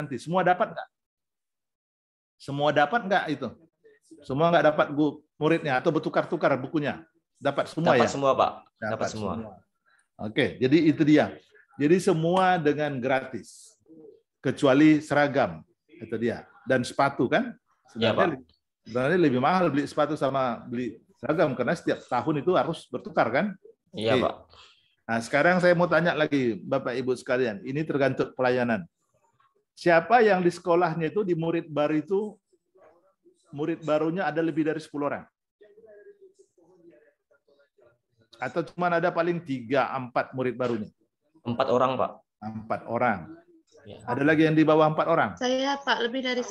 nanti. Semua dapat nggak? Semua dapat nggak itu? Semua nggak dapat muridnya atau bertukar-tukar bukunya? Dapat semua Dapat ya? semua, Pak. Dapat semua. Oke, jadi itu dia. Jadi semua dengan gratis. Kecuali seragam. Itu dia. Dan sepatu kan? Ya, Pak. Sebenarnya lebih mahal beli sepatu sama beli seragam karena setiap tahun itu harus bertukar kan? Iya, Oke. Pak. Nah, sekarang saya mau tanya lagi Bapak Ibu sekalian. Ini tergantung pelayanan. Siapa yang di sekolahnya itu di murid baru itu murid barunya ada lebih dari 10 orang? Atau cuma ada paling 3-4 murid barunya? 4 orang, Pak. 4 orang. Ya. Ada lagi yang di bawah 4 orang? Saya, Pak, lebih dari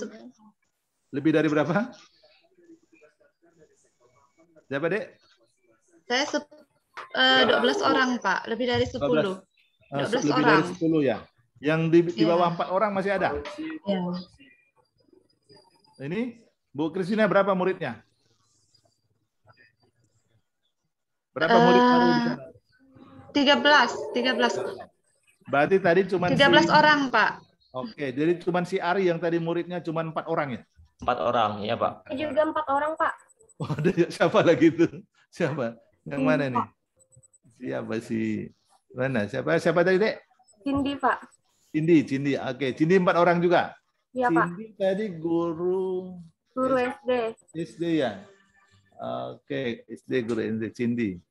Lebih dari berapa? Siapa, Dek? saya 12 orang, Pak. Lebih dari 10. 12 lebih orang. dari 10 ya. Yang di bawah 4 orang masih ada? Ya. Ini Bu Kristina berapa muridnya? Berapa murid baru di sana? 13. Berarti tadi cuma 13 orang, Pak. Oke, jadi cuma si Ari yang tadi muridnya cuma 4 orang ya? 4 orang, ya, Pak. Juga 4 orang, Pak. Oh, ada siapa lagi itu? Siapa? Yang mana nih? Siapa sih? Mana? Siapa tadi, Dek? Cindy, Pak. Cindy. Oke, Cindy 4 orang juga. Iya, Pak. Cindy tadi guru SD. SD ya. Oke, SD guru SD Cindy.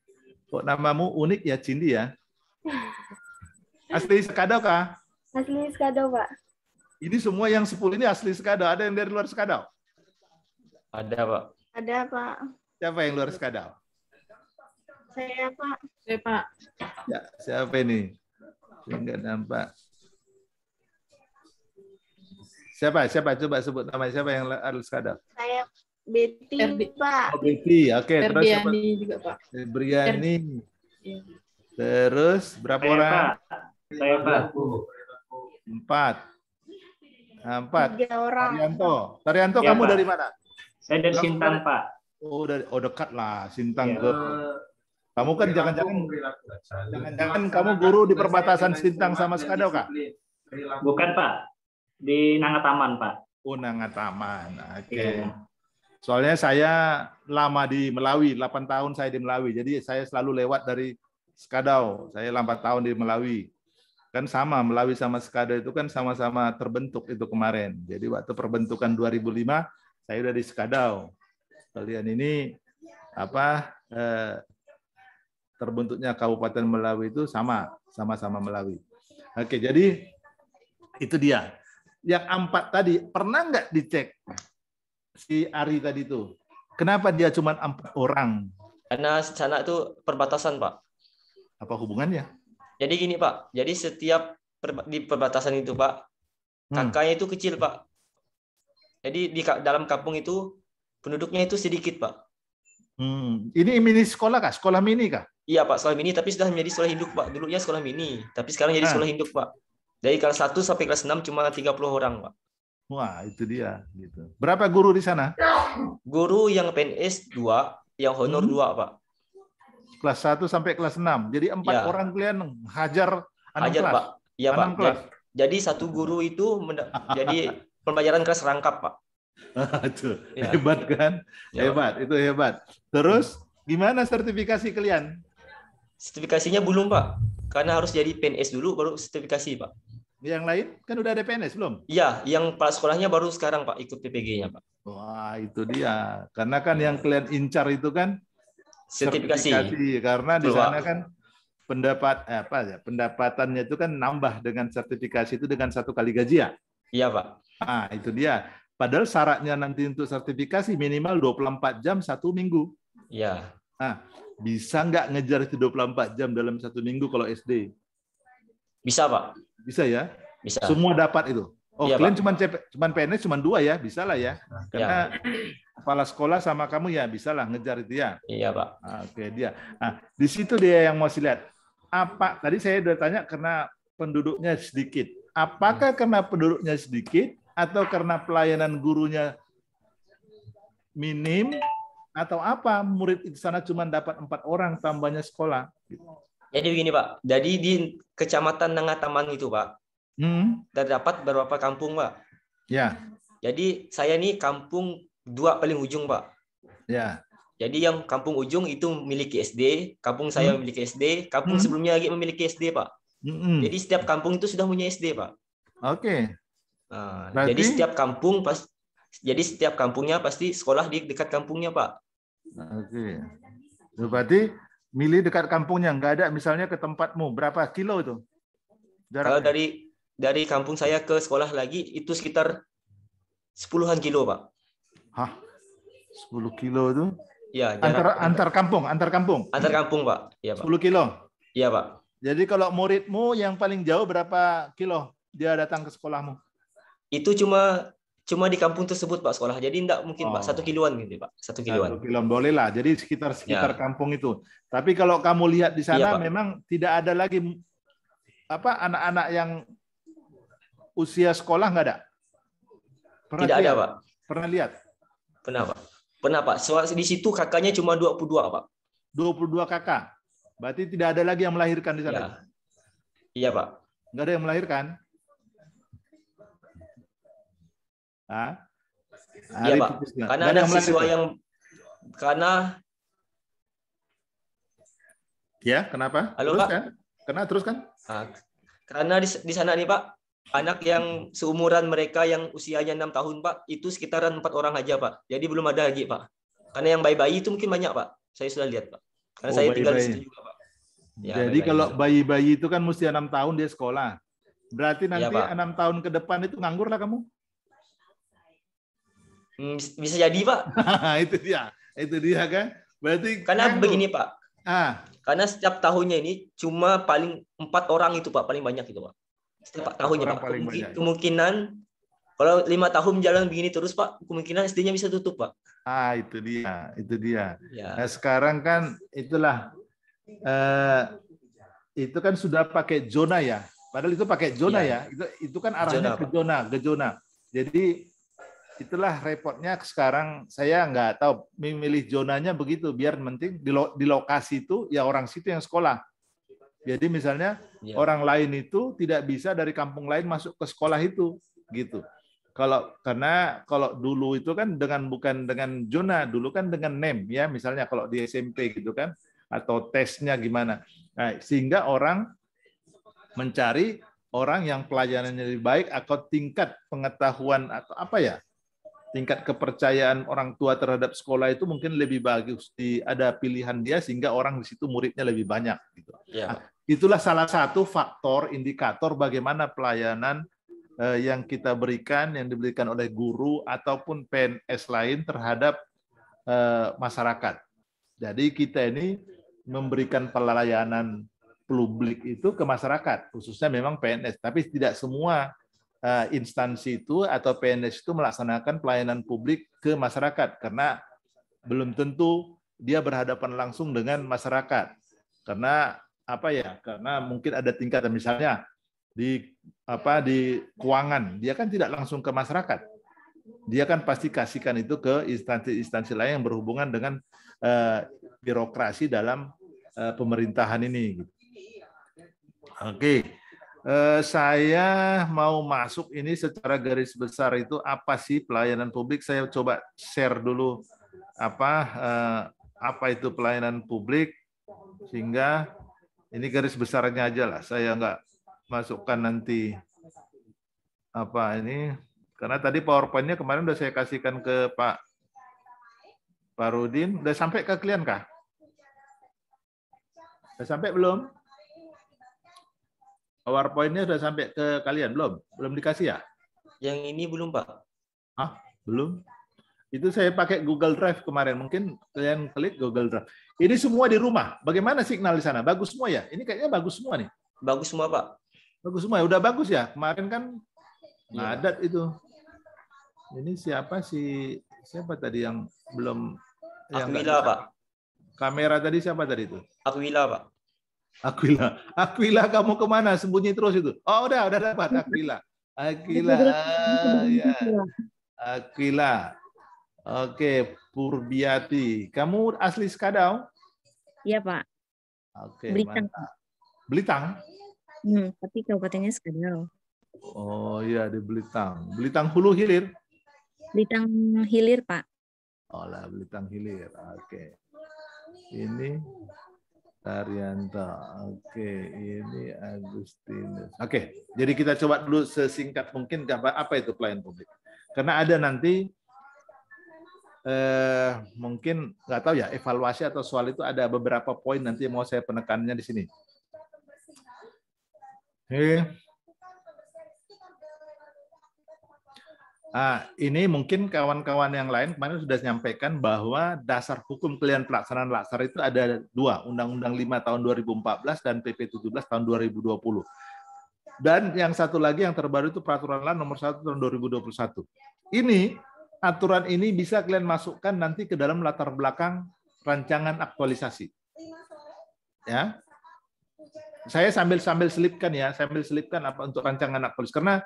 Kok namamu unik ya Cindy ya? Asli Sekadau kah? Asli Sekadau, Pak. Ini semua yang 10 ini asli Sekadau. Ada yang dari luar Sekadau? Ada, Pak. Ada, Pak. Siapa yang luar Sekadau? Saya, Pak. Saya, Pak. Ya, siapa ini? Saya nggak nampak. Siapa? Coba sebut nama siapa yang luar Sekadau? Saya Betty, Pak. Oh, Betty. Oke, terus siapa? Ferdiani juga, Pak. Briani. Iya. Terus berapa orang? Saya, Pak. 4. 3 orang. Tarianto, Ya, kamu Pak. dari mana? Saya dari Sintang, Pak. Oh, dekat lah, Sintang Ya. ke. Kamu kan jangan-jangan kamu guru di perbatasan Sintang sama Sekadau, Kak? Bukan, Pak. Di Nangataman, Pak. Oh, Nangataman. Oke. Iya. Soalnya saya lama di Melawi, 8 tahun saya di Melawi. Jadi saya selalu lewat dari Sekadau. Saya 8 tahun di Melawi. Kan sama, Melawi sama Sekadau itu kan sama-sama terbentuk itu kemarin. Jadi waktu perbentukan 2005, saya udah di Sekadau. Kalian ini terbentuknya Kabupaten Melawi itu sama-sama Melawi. Oke, jadi itu dia. Yang 4 tadi, pernah nggak dicek si Ari tadi itu? Kenapa dia cuma 4 orang? Karena sana itu perbatasan, Pak. Apa hubungannya? Jadi gini, Pak. Jadi setiap di perbatasan itu, Pak, kakaknya itu kecil, Pak. Jadi di dalam kampung itu penduduknya itu sedikit, Pak. Ini mini sekolah kah? Sekolah mini kah? Iya, Pak, sekolah mini, tapi sudah menjadi sekolah induk, Pak. Dulunya sekolah mini, tapi sekarang jadi sekolah induk, Pak. Dari kelas 1 sampai kelas 6 cuma 30 orang, Pak. Wah, itu dia. Gitu. Berapa guru di sana? Guru yang PNS 2, yang honor 2, Pak. Kelas 1 sampai kelas 6. Jadi 4 Ya. orang kalian hajar 6 Ajar, kelas? Pak. Iya, Pak. 6 kelas? Jadi satu guru itu jadi pembelajaran kelas rangkap, Pak. Tuh, Ya. hebat kan? Ya, Hebat, itu hebat. Terus, gimana sertifikasi kalian? Sertifikasinya belum, Pak. Karena harus jadi PNS dulu, baru sertifikasi, Pak. Yang lain? Kan udah ada PNS belum? Iya, yang kepala sekolahnya baru sekarang, Pak, ikut PPG-nya, Pak. Wah, itu dia. Karena kan yang kalian incar itu kan Sertifikasi. karena di Betul, sana Pak. kan pendapatannya itu kan nambah dengan sertifikasi itu dengan 1 kali gaji ya. Iya, Pak. Nah, itu dia. Padahal syaratnya nanti untuk sertifikasi minimal 24 jam 1 minggu. Iya. Nah, bisa nggak ngejar itu 24 jam dalam 1 minggu kalau SD? Bisa, Pak. Bisa ya? Bisa. Semua dapat itu. Oh, Iya, kalian Pak. cuman PNS cuma 2 ya? Bisa lah ya. Karena kepala sekolah sama kamu ya bisa lah ngejar itu ya. Iya, Pak. Oke, dia. Nah, di situ dia yang mau lihat. Apa? Tadi saya udah tanya karena penduduknya sedikit. Apakah karena penduduknya sedikit atau karena pelayanan gurunya minim atau apa? Murid di sana cuma dapat 4 orang tambahnya sekolah. Jadi begini, Pak. Jadi di Kecamatan Nangataman itu, Pak, terdapat beberapa kampung, Pak. Ya. Jadi saya nih kampung 2 paling ujung, Pak. Ya. Jadi yang kampung ujung itu memiliki SD, kampung saya memiliki SD, kampung sebelumnya lagi memiliki SD, Pak. Jadi setiap kampung itu sudah punya SD, Pak. Oke. Nah, Berarti- jadi setiap kampungnya pasti sekolah di dekat kampungnya, Pak. Oke. Berarti milih dekat kampungnya, nggak ada misalnya ke tempatmu berapa kilo itu? Kalau Jaraknya? dari kampung saya ke sekolah lagi itu sekitar 10-an kilo, Pak. Hah? 10 kilo itu? Ya, jarak Antar kampung. antar kampung, Pak. Iya, Pak. 10 kilo. Iya, Pak. Jadi kalau muridmu yang paling jauh berapa kilo dia datang ke sekolahmu? Itu cuma di kampung tersebut, Pak, sekolah. Jadi enggak mungkin, Pak, 1 kiloan gitu, Pak. 1 kiloan. 1 kilo boleh lah. Jadi sekitar Ya. kampung itu. Tapi kalau kamu lihat di sana Iya, Pak. memang tidak ada lagi anak-anak yang usia sekolah, nggak ada. Tidak ada, Pak. Pernah lihat? Pernah, Pak. Soal di situ kakaknya cuma 22, Pak. 22 kakak. Berarti tidak ada lagi yang melahirkan di sana. Ya. Iya, Pak. Nggak ada yang melahirkan? Hah? Iya, Arif Pak. itu nggak? Karena Nggak ada yang siswa melahirkan? yang Ya, kenapa? Halo, Terus Pak. kan? Terus kan? Karena di sana nih, Pak, anak yang seumuran mereka yang usianya 6 tahun, Pak, itu sekitaran 4 orang aja, Pak. Jadi belum ada lagi, Pak. Karena yang bayi-bayi itu mungkin banyak, Pak. Saya sudah lihat, Pak. Karena saya tinggal di situ juga, Pak. Ya, Jadi bayi-bayi kalau juga. bayi-bayi itu kan mesti 6 tahun dia sekolah. Berarti nanti Pak. 6 tahun ke depan itu nganggur lah kamu. Bisa jadi, Pak. Itu dia kan. Berarti Karena nganggur. begini, Pak. Karena setiap tahunnya ini cuma paling 4 orang itu, Pak, paling banyak itu, Pak. Setiap tahunnya, orang Pak. paling banyak. Kemungkinan kalau 5 tahun jalan begini terus, Pak, kemungkinan SD-nya bisa tutup, Pak. Itu dia. Ya. Nah, sekarang kan itulah itu kan sudah pakai zona ya. Padahal itu pakai zona ya. Itu kan arahnya ke zona. Jadi itulah repotnya sekarang saya nggak tahu memilih zonanya begitu biar penting di lokasi itu ya orang situ yang sekolah. Jadi misalnya orang lain itu tidak bisa dari kampung lain masuk ke sekolah itu gitu. Karena kalau dulu itu kan bukan dengan zona, dulu kan dengan NEM ya, misalnya kalau di SMP gitu kan atau tesnya gimana. Nah, sehingga orang mencari orang yang pelayanannya lebih baik atau tingkat pengetahuan atau apa ya? Tingkat kepercayaan orang tua terhadap sekolah itu mungkin lebih bagus, ada pilihan dia sehingga orang di situ muridnya lebih banyak gitu. Nah, itulah salah satu faktor indikator bagaimana pelayanan yang kita berikan, yang diberikan oleh guru ataupun PNS lain terhadap masyarakat. Jadi kita ini memberikan pelayanan publik itu ke masyarakat, khususnya memang PNS, tapi tidak semua instansi itu atau PNS itu melaksanakan pelayanan publik ke masyarakat karena belum tentu dia berhadapan langsung dengan masyarakat. Karena apa ya? Karena mungkin ada tingkatan, misalnya di keuangan, dia kan tidak langsung ke masyarakat. Dia kan pasti kasihkan itu ke instansi-instansi lain yang berhubungan dengan birokrasi dalam pemerintahan ini. Oke. Saya mau masuk ini secara garis besar itu apa sih pelayanan publik. Saya coba share dulu apa itu pelayanan publik sehingga ini garis besarnya aja lah. Saya nggak masukkan nanti ini karena tadi PowerPoint-nya kemarin udah saya kasihkan ke Pak Rudin. Udah sampai ke kalian kah? Udah sampai belum? PowerPoint-nya sudah sampai ke kalian belum? Belum dikasih ya? Yang ini belum, Pak. Belum. Itu saya pakai Google Drive kemarin. Mungkin kalian klik Google Drive. Ini semua di rumah. Bagaimana signal di sana? Bagus semua ya? Ini kayaknya bagus semua nih. Bagus semua, Pak. Bagus semua. Udah bagus ya? Kemarin kan ngadat itu. Ini siapa tadi yang belum? Aquila, Pak. Kamera tadi siapa tadi itu? Aquila, Pak. Aquila, kamu kemana? Sembunyi terus itu. Oh, udah dapat Aquila. Ya. Aquila. Oke, Purbiati. Kamu asli Skadau? Iya, Pak. Oke, Blitar. mantap. Blitar? Tapi kabupatennya Skadau. Oh iya, di Belitang. Belitang Hulu Hilir? Belitang Hilir, Pak. Oh lah, Belitang Hilir. Oke. Ini Taryanto. Oke, ini Agustinus. Oke, jadi kita coba dulu sesingkat mungkin apa itu pelayan publik. Karena ada nanti mungkin nggak tahu ya, evaluasi atau soal itu ada beberapa poin nanti yang mau saya penekannya di sini. Ini mungkin kawan-kawan yang lain kemarin sudah menyampaikan bahwa dasar hukum kalian pelaksanaan laksar itu ada 2, Undang-Undang 5 tahun 2014 dan PP 17 tahun 2020. Dan yang satu lagi yang terbaru itu Peraturan Lain nomor 1 tahun 2021. Ini aturan ini bisa kalian masukkan nanti ke dalam latar belakang rancangan aktualisasi. Ya. Saya sambil selipkan ya, apa untuk rancangan aktualisasi. Karena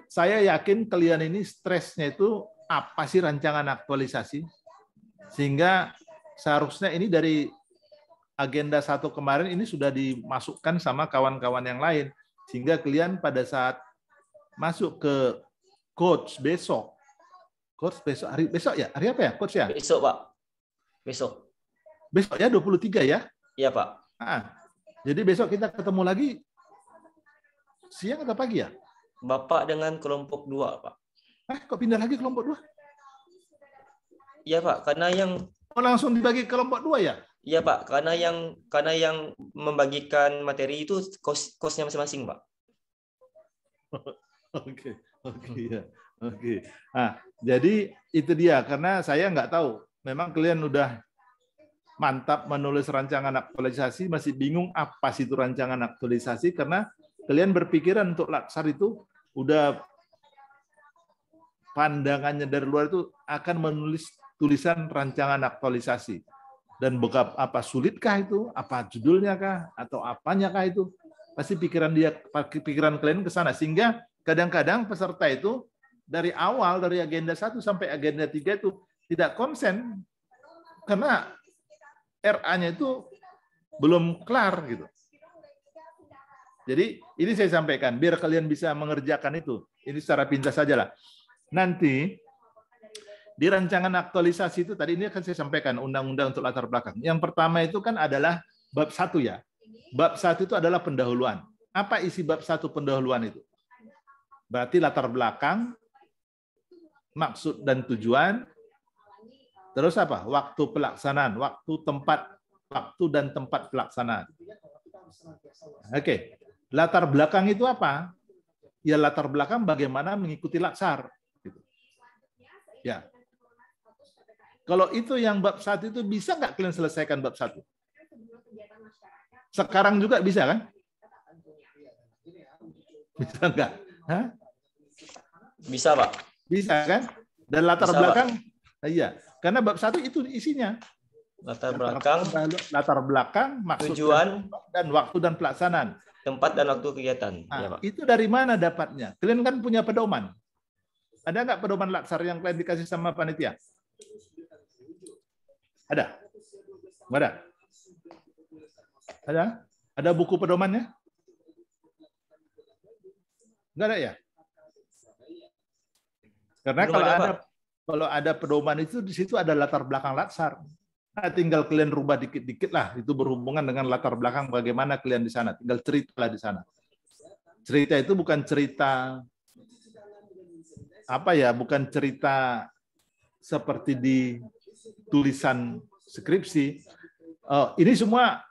saya yakin kalian ini stresnya itu apa sih rancangan aktualisasi, sehingga seharusnya ini dari agenda 1 kemarin ini sudah dimasukkan sama kawan-kawan yang lain, sehingga kalian pada saat masuk ke coach besok hari apa ya coach ya? Besok Pak. Besok ya 23 ya? Iya Pak. Jadi besok kita ketemu lagi siang atau pagi ya? Bapak dengan kelompok 2 Pak. Kok pindah lagi kelompok 2? Iya Pak, karena yang langsung dibagi kelompok 2 ya? Iya Pak, karena yang membagikan materi itu kosnya masing-masing Pak. Oke. Jadi itu dia, karena saya nggak tahu. Memang kalian udah mantap menulis rancangan aktualisasi, masih bingung apa sih itu rancangan aktualisasi, karena kalian berpikiran untuk laksar itu udah pandangannya dari luar itu akan menulis tulisan rancangan aktualisasi. Dan apa sulitkah itu? Apa judulnya kah? Atau apanya kah itu? Pasti pikiran kalian ke sana. Sehingga kadang-kadang peserta itu dari awal, dari agenda 1 sampai agenda 3 itu tidak konsen. Karena RA-nya itu belum kelar gitu. Jadi ini saya sampaikan, biar kalian bisa mengerjakan itu. Ini secara pintas saja lah. Nanti di rancangan aktualisasi itu tadi ini akan saya sampaikan undang-undang untuk latar belakang. Yang pertama itu kan adalah bab 1 ya. Bab 1 itu adalah pendahuluan. Apa isi bab 1 pendahuluan itu? Berarti latar belakang, maksud dan tujuan. Terus apa? Waktu pelaksanaan, waktu dan tempat pelaksanaan. Oke. Latar belakang itu apa? Ya latar belakang bagaimana mengikuti laksar. Ya. Kalau itu yang bab 1 itu bisa nggak kalian selesaikan bab 1? Sekarang juga bisa kan? Bisa nggak? Hah? Bisa Pak. Bisa kan? Dan latar bisa, belakang, Pak. Iya. Karena bab 1 itu isinya. Latar belakang, maksud tujuan, dan waktu dan pelaksanaan. Tempat dan waktu kegiatan. Ya, Pak. Itu dari mana dapatnya? Kalian kan punya pedoman. Ada nggak pedoman laksar yang kalian dikasih sama panitia? Ada? Nggak ada? Ada? Ada buku pedomannya? Nggak ada ya? Karena kalau ada pedoman itu di situ ada latar belakang laksar. Nah, tinggal kalian rubah dikit-dikit lah. Itu berhubungan dengan latar belakang bagaimana kalian di sana. Tinggal ceritalah di sana. Cerita itu bukan cerita apa ya? Bukan cerita seperti di tulisan skripsi. Ini semua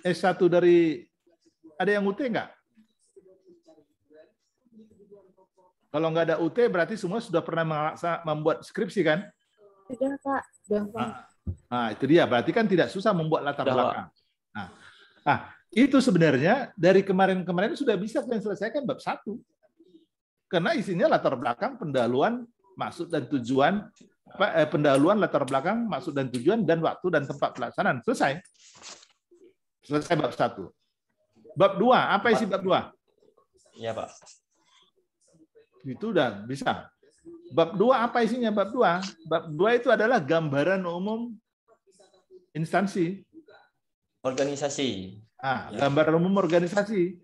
S1 dari ada yang UT nggak? Kalau nggak ada UT berarti semua sudah pernah membuat skripsi kan? Sudah Pak. Nah, itu dia. Berarti kan tidak susah membuat latar belakang. Nah, itu sebenarnya dari kemarin-kemarin sudah bisa kalian selesaikan bab 1. Karena isinya latar belakang, pendahuluan, maksud dan tujuan, pendahuluan, latar belakang, maksud dan tujuan, dan waktu dan tempat pelaksanaan. Selesai. Selesai bab 1. Bab 2, apa isi bab 2? Iya, Pak. Itu udah bisa. Bab 2 apa isinya bab 2? Bab 2 itu adalah gambaran umum instansi. Organisasi. Gambaran umum organisasi.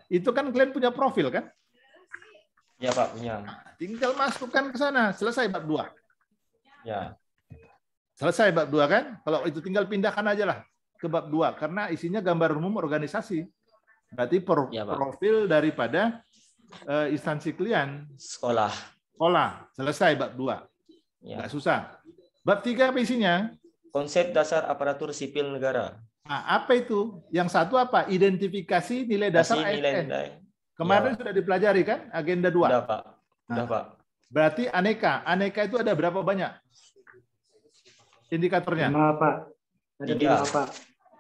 Itu kan kalian punya profil kan? Ya Pak, punya. Tinggal masukkan ke sana, selesai bab 2. Ya. Selesai bab 2 kan? Kalau itu tinggal pindahkan aja lah ke bab 2 karena isinya gambar umum organisasi. Berarti Ya, Pak. profil daripada instansi klien. Sekolah. Sekolah, selesai bab 2. Ya. Nggak susah. Bab 3 apa isinya? Konsep dasar aparatur sipil negara. Nah, apa itu? Yang satu apa? Identifikasi nilai dasar Kasih ASN. nilai-nilai. Kemarin Ya. sudah dipelajari kan? Agenda 2. Udah Pak. Udah Nah. Pak. Berarti aneka. Aneka itu ada berapa banyak indikatornya? 5, Pak. Ada 3. 5, Pak.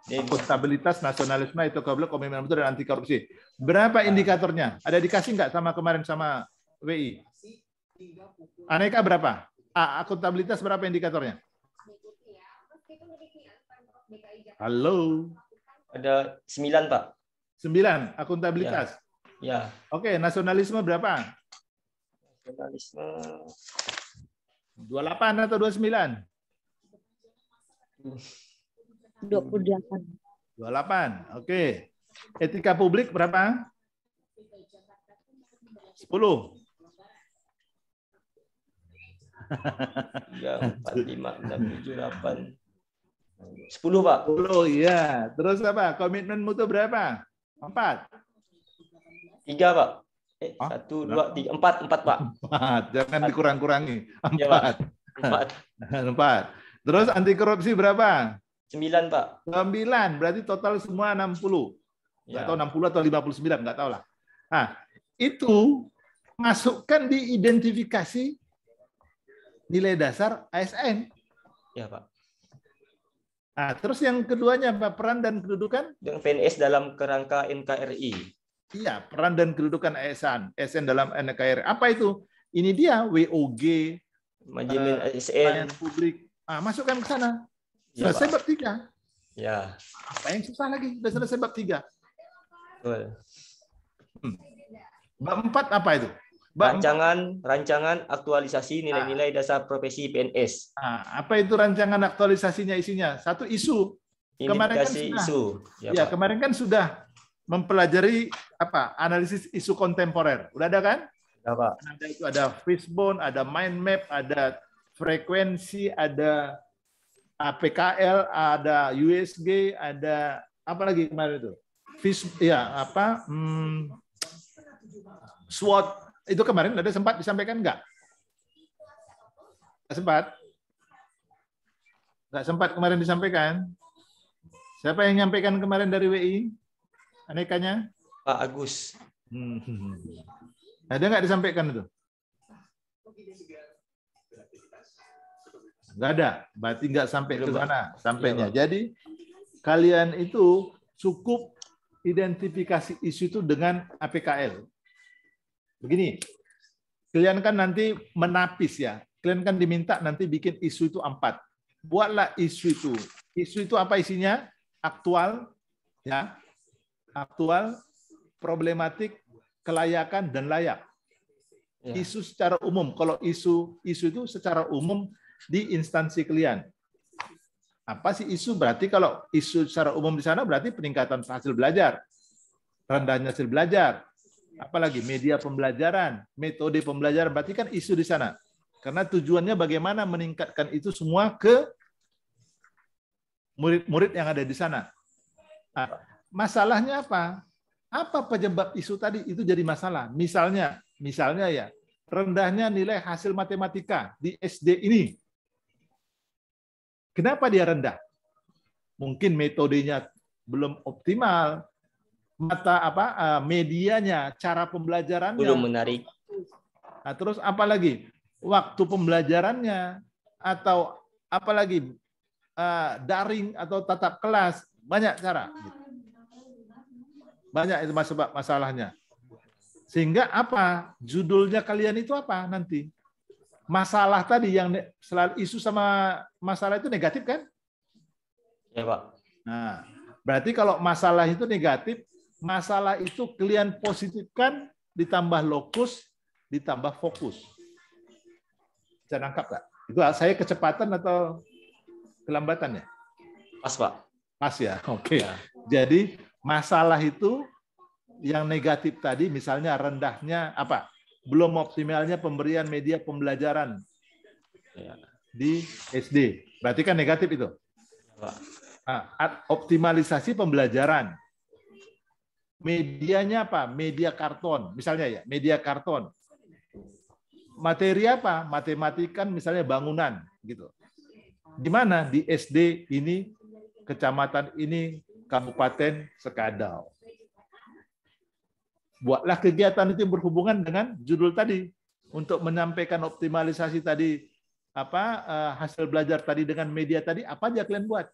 Akuntabilitas, nasionalisme, etika, komitmen mutu, dan anti korupsi. Berapa indikatornya? Ada dikasih nggak sama kemarin sama WI? Aneka berapa? Akuntabilitas berapa indikatornya? Halo. Ada 9 Pak. 9 akuntabilitas. Ya. Oke, nasionalisme berapa? Nasionalisme 28 atau 29? 28. 28. Oke. Etika publik berapa? 10. 3, 4, 5, 6, 7, 8. 10 Pak. 10, iya. Terus apa? Komitmen mutu berapa? 4. 3 Pak. Ah, 1, 2, 3, 4 Pak. 4. Jangan dikurang-kurangi. Ya, Pak. 4. 4. 4. Terus anti korupsi berapa? 9 Pak. 9. Berarti total semua 60. Nggak Ya. tahu 60 atau 59, nggak tahu lah. Nah, itu masukkan di identifikasi nilai dasar ASN. Ya Pak. Nah, terus yang keduanya apa? Peran dan kedudukan? Dengan PNS dalam kerangka NKRI. Iya, peran dan kedudukan ASN dalam NKRI. Apa itu? Ini dia WOG, Manajemen pelayanan ASN. publik. Masukkan ke sana. Ya, Selesai Pak. bab 3. Ya. Apa yang susah lagi? Sudah selesai bab 3. Betul. Bab 4 apa itu? Bab Rancangan aktualisasi nilai-nilai dasar profesi PNS. apa itu rancangan aktualisasinya isinya? Satu isu. Kemarin kan Indikasi sudah. isu. Ya, Ya, Pak. kemarin kan sudah mempelajari apa? Analisis isu kontemporer. Udah ada kan? Ya, Pak. Ada itu ada fishbone, ada mind map, ada frekuensi, ada PKL, ada USG, ada apa lagi kemarin itu? SWOT. Itu kemarin ada sempat disampaikan nggak? Nggak sempat? Nggak sempat kemarin disampaikan? Siapa yang nyampaikan kemarin dari WI? Anekanya? Pak Agus. Ada nggak disampaikan itu? Nggak ada. Berarti nggak sampai ke sana sampainya. Jadi kalian itu cukup identifikasi isu itu dengan APKL. Begini, kalian kan nanti menapis ya. Kalian kan diminta nanti bikin isu itu 4. Buatlah isu itu. Isu itu apa isinya? Aktual, ya, aktual, problematik, kelayakan dan layak. Ya. Isu secara umum. Kalau isu itu secara umum di instansi kalian. Apa sih isu? Berarti kalau isu secara umum di sana berarti peningkatan hasil belajar, rendahnya hasil belajar. Apalagi media pembelajaran, metode pembelajaran, berarti kan isu di sana. Karena tujuannya bagaimana meningkatkan itu semua ke murid-murid yang ada di sana. Nah, masalahnya apa? Apa penyebab isu tadi itu jadi masalah? Misalnya ya, rendahnya nilai hasil matematika di SD ini. Kenapa dia rendah? Mungkin metodenya belum optimal. Medianya, cara pembelajarannya Belum menarik. Nah, terus apa lagi? Waktu pembelajarannya atau apalagi daring atau tatap kelas, banyak cara. Banyak itu masalahnya. Sehingga apa? Judulnya kalian itu apa nanti? Masalah tadi yang selalu isu sama masalah itu negatif kan? Ya, Pak. Nah, berarti kalau masalah itu negatif, masalah itu kalian positifkan, ditambah lokus, ditambah fokus. Bisa nangkap nggak? Itu saya kecepatan atau kelambatan ya? Pas, Pak. Pas ya, oke. Ya. Jadi masalah itu yang negatif tadi, misalnya rendahnya apa? belum optimalnya pemberian media pembelajaran Ya. di SD. Berarti kan negatif itu. Pak. Nah, optimalisasi pembelajaran. Medianya apa? Media karton. Misalnya ya, media karton. Materi apa? Matematika misalnya bangunan gitu. Di mana? Di SD ini, kecamatan ini, Kabupaten Sekadau. Buatlah kegiatan itu berhubungan dengan judul tadi untuk menyampaikan optimalisasi tadi hasil belajar tadi dengan media tadi, apa aja kalian buat?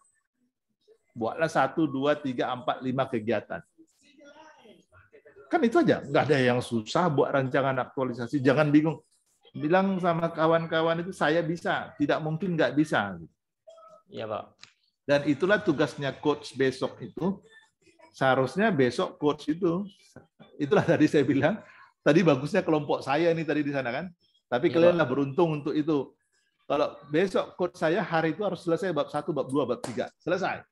Buatlah 1, 2, 3, 4, 5 kegiatan. Kan itu aja, nggak ada yang susah buat rancangan aktualisasi. Jangan bingung. Bilang sama kawan-kawan itu saya bisa, tidak mungkin nggak bisa. Iya, Pak. Dan itulah tugasnya coach besok itu. Seharusnya besok coach itu, itulah tadi saya bilang, tadi bagusnya kelompok saya ini tadi di sana kan. Tapi Iya, kalianlah beruntung untuk itu. Kalau besok coach saya hari itu harus selesai bab 1, bab 2, bab 3. Selesai.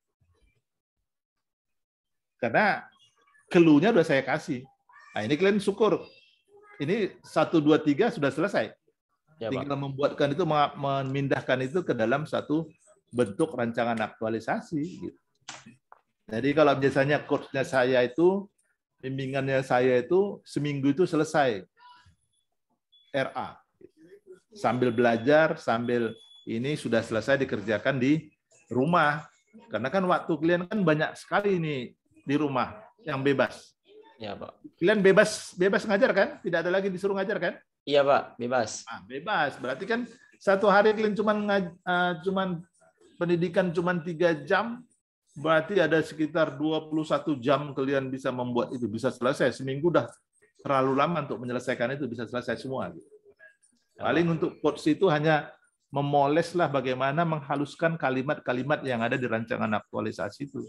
Karena clue-nya udah saya kasih. Nah, ini kalian syukur. Ini 1, 2, 3 sudah selesai. Ya, Tinggal Pak. membuatkan itu, memindahkan itu ke dalam satu bentuk rancangan aktualisasi. Gitu. Jadi kalau biasanya coach-nya saya itu, bimbingannya saya itu seminggu itu selesai RA. Sambil belajar, sambil ini sudah selesai dikerjakan di rumah. Karena kan waktu kalian kan banyak sekali ini di rumah yang bebas. Ya, Pak. Kalian bebas ngajar kan? Tidak ada lagi disuruh ngajar kan? Iya, Pak. Bebas. Nah, bebas. Berarti kan satu hari kalian cuman pendidikan cuman 3 jam, berarti ada sekitar 21 jam kalian bisa membuat itu, bisa selesai. Seminggu udah terlalu lama untuk menyelesaikan itu, bisa selesai semua. Paling untuk coach itu hanya memoleslah bagaimana menghaluskan kalimat-kalimat yang ada di rancangan aktualisasi itu.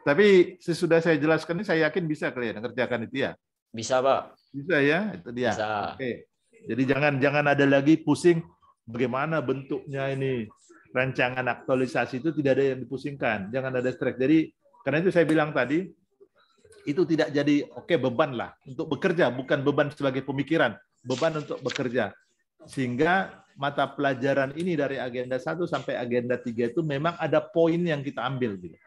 Tapi sesudah saya jelaskan ini, saya yakin bisa kalian kerjakan itu ya. Bisa, Pak. Bisa ya, itu dia. Bisa. Oke. Jadi jangan ada lagi pusing bagaimana bentuknya ini. Rancangan aktualisasi itu tidak ada yang dipusingkan, jangan ada stres. Jadi karena itu saya bilang tadi, itu tidak jadi beban lah untuk bekerja, bukan beban sebagai pemikiran, beban untuk bekerja. Sehingga mata pelajaran ini dari agenda 1 sampai agenda 3 itu memang ada poin yang kita ambil gitu.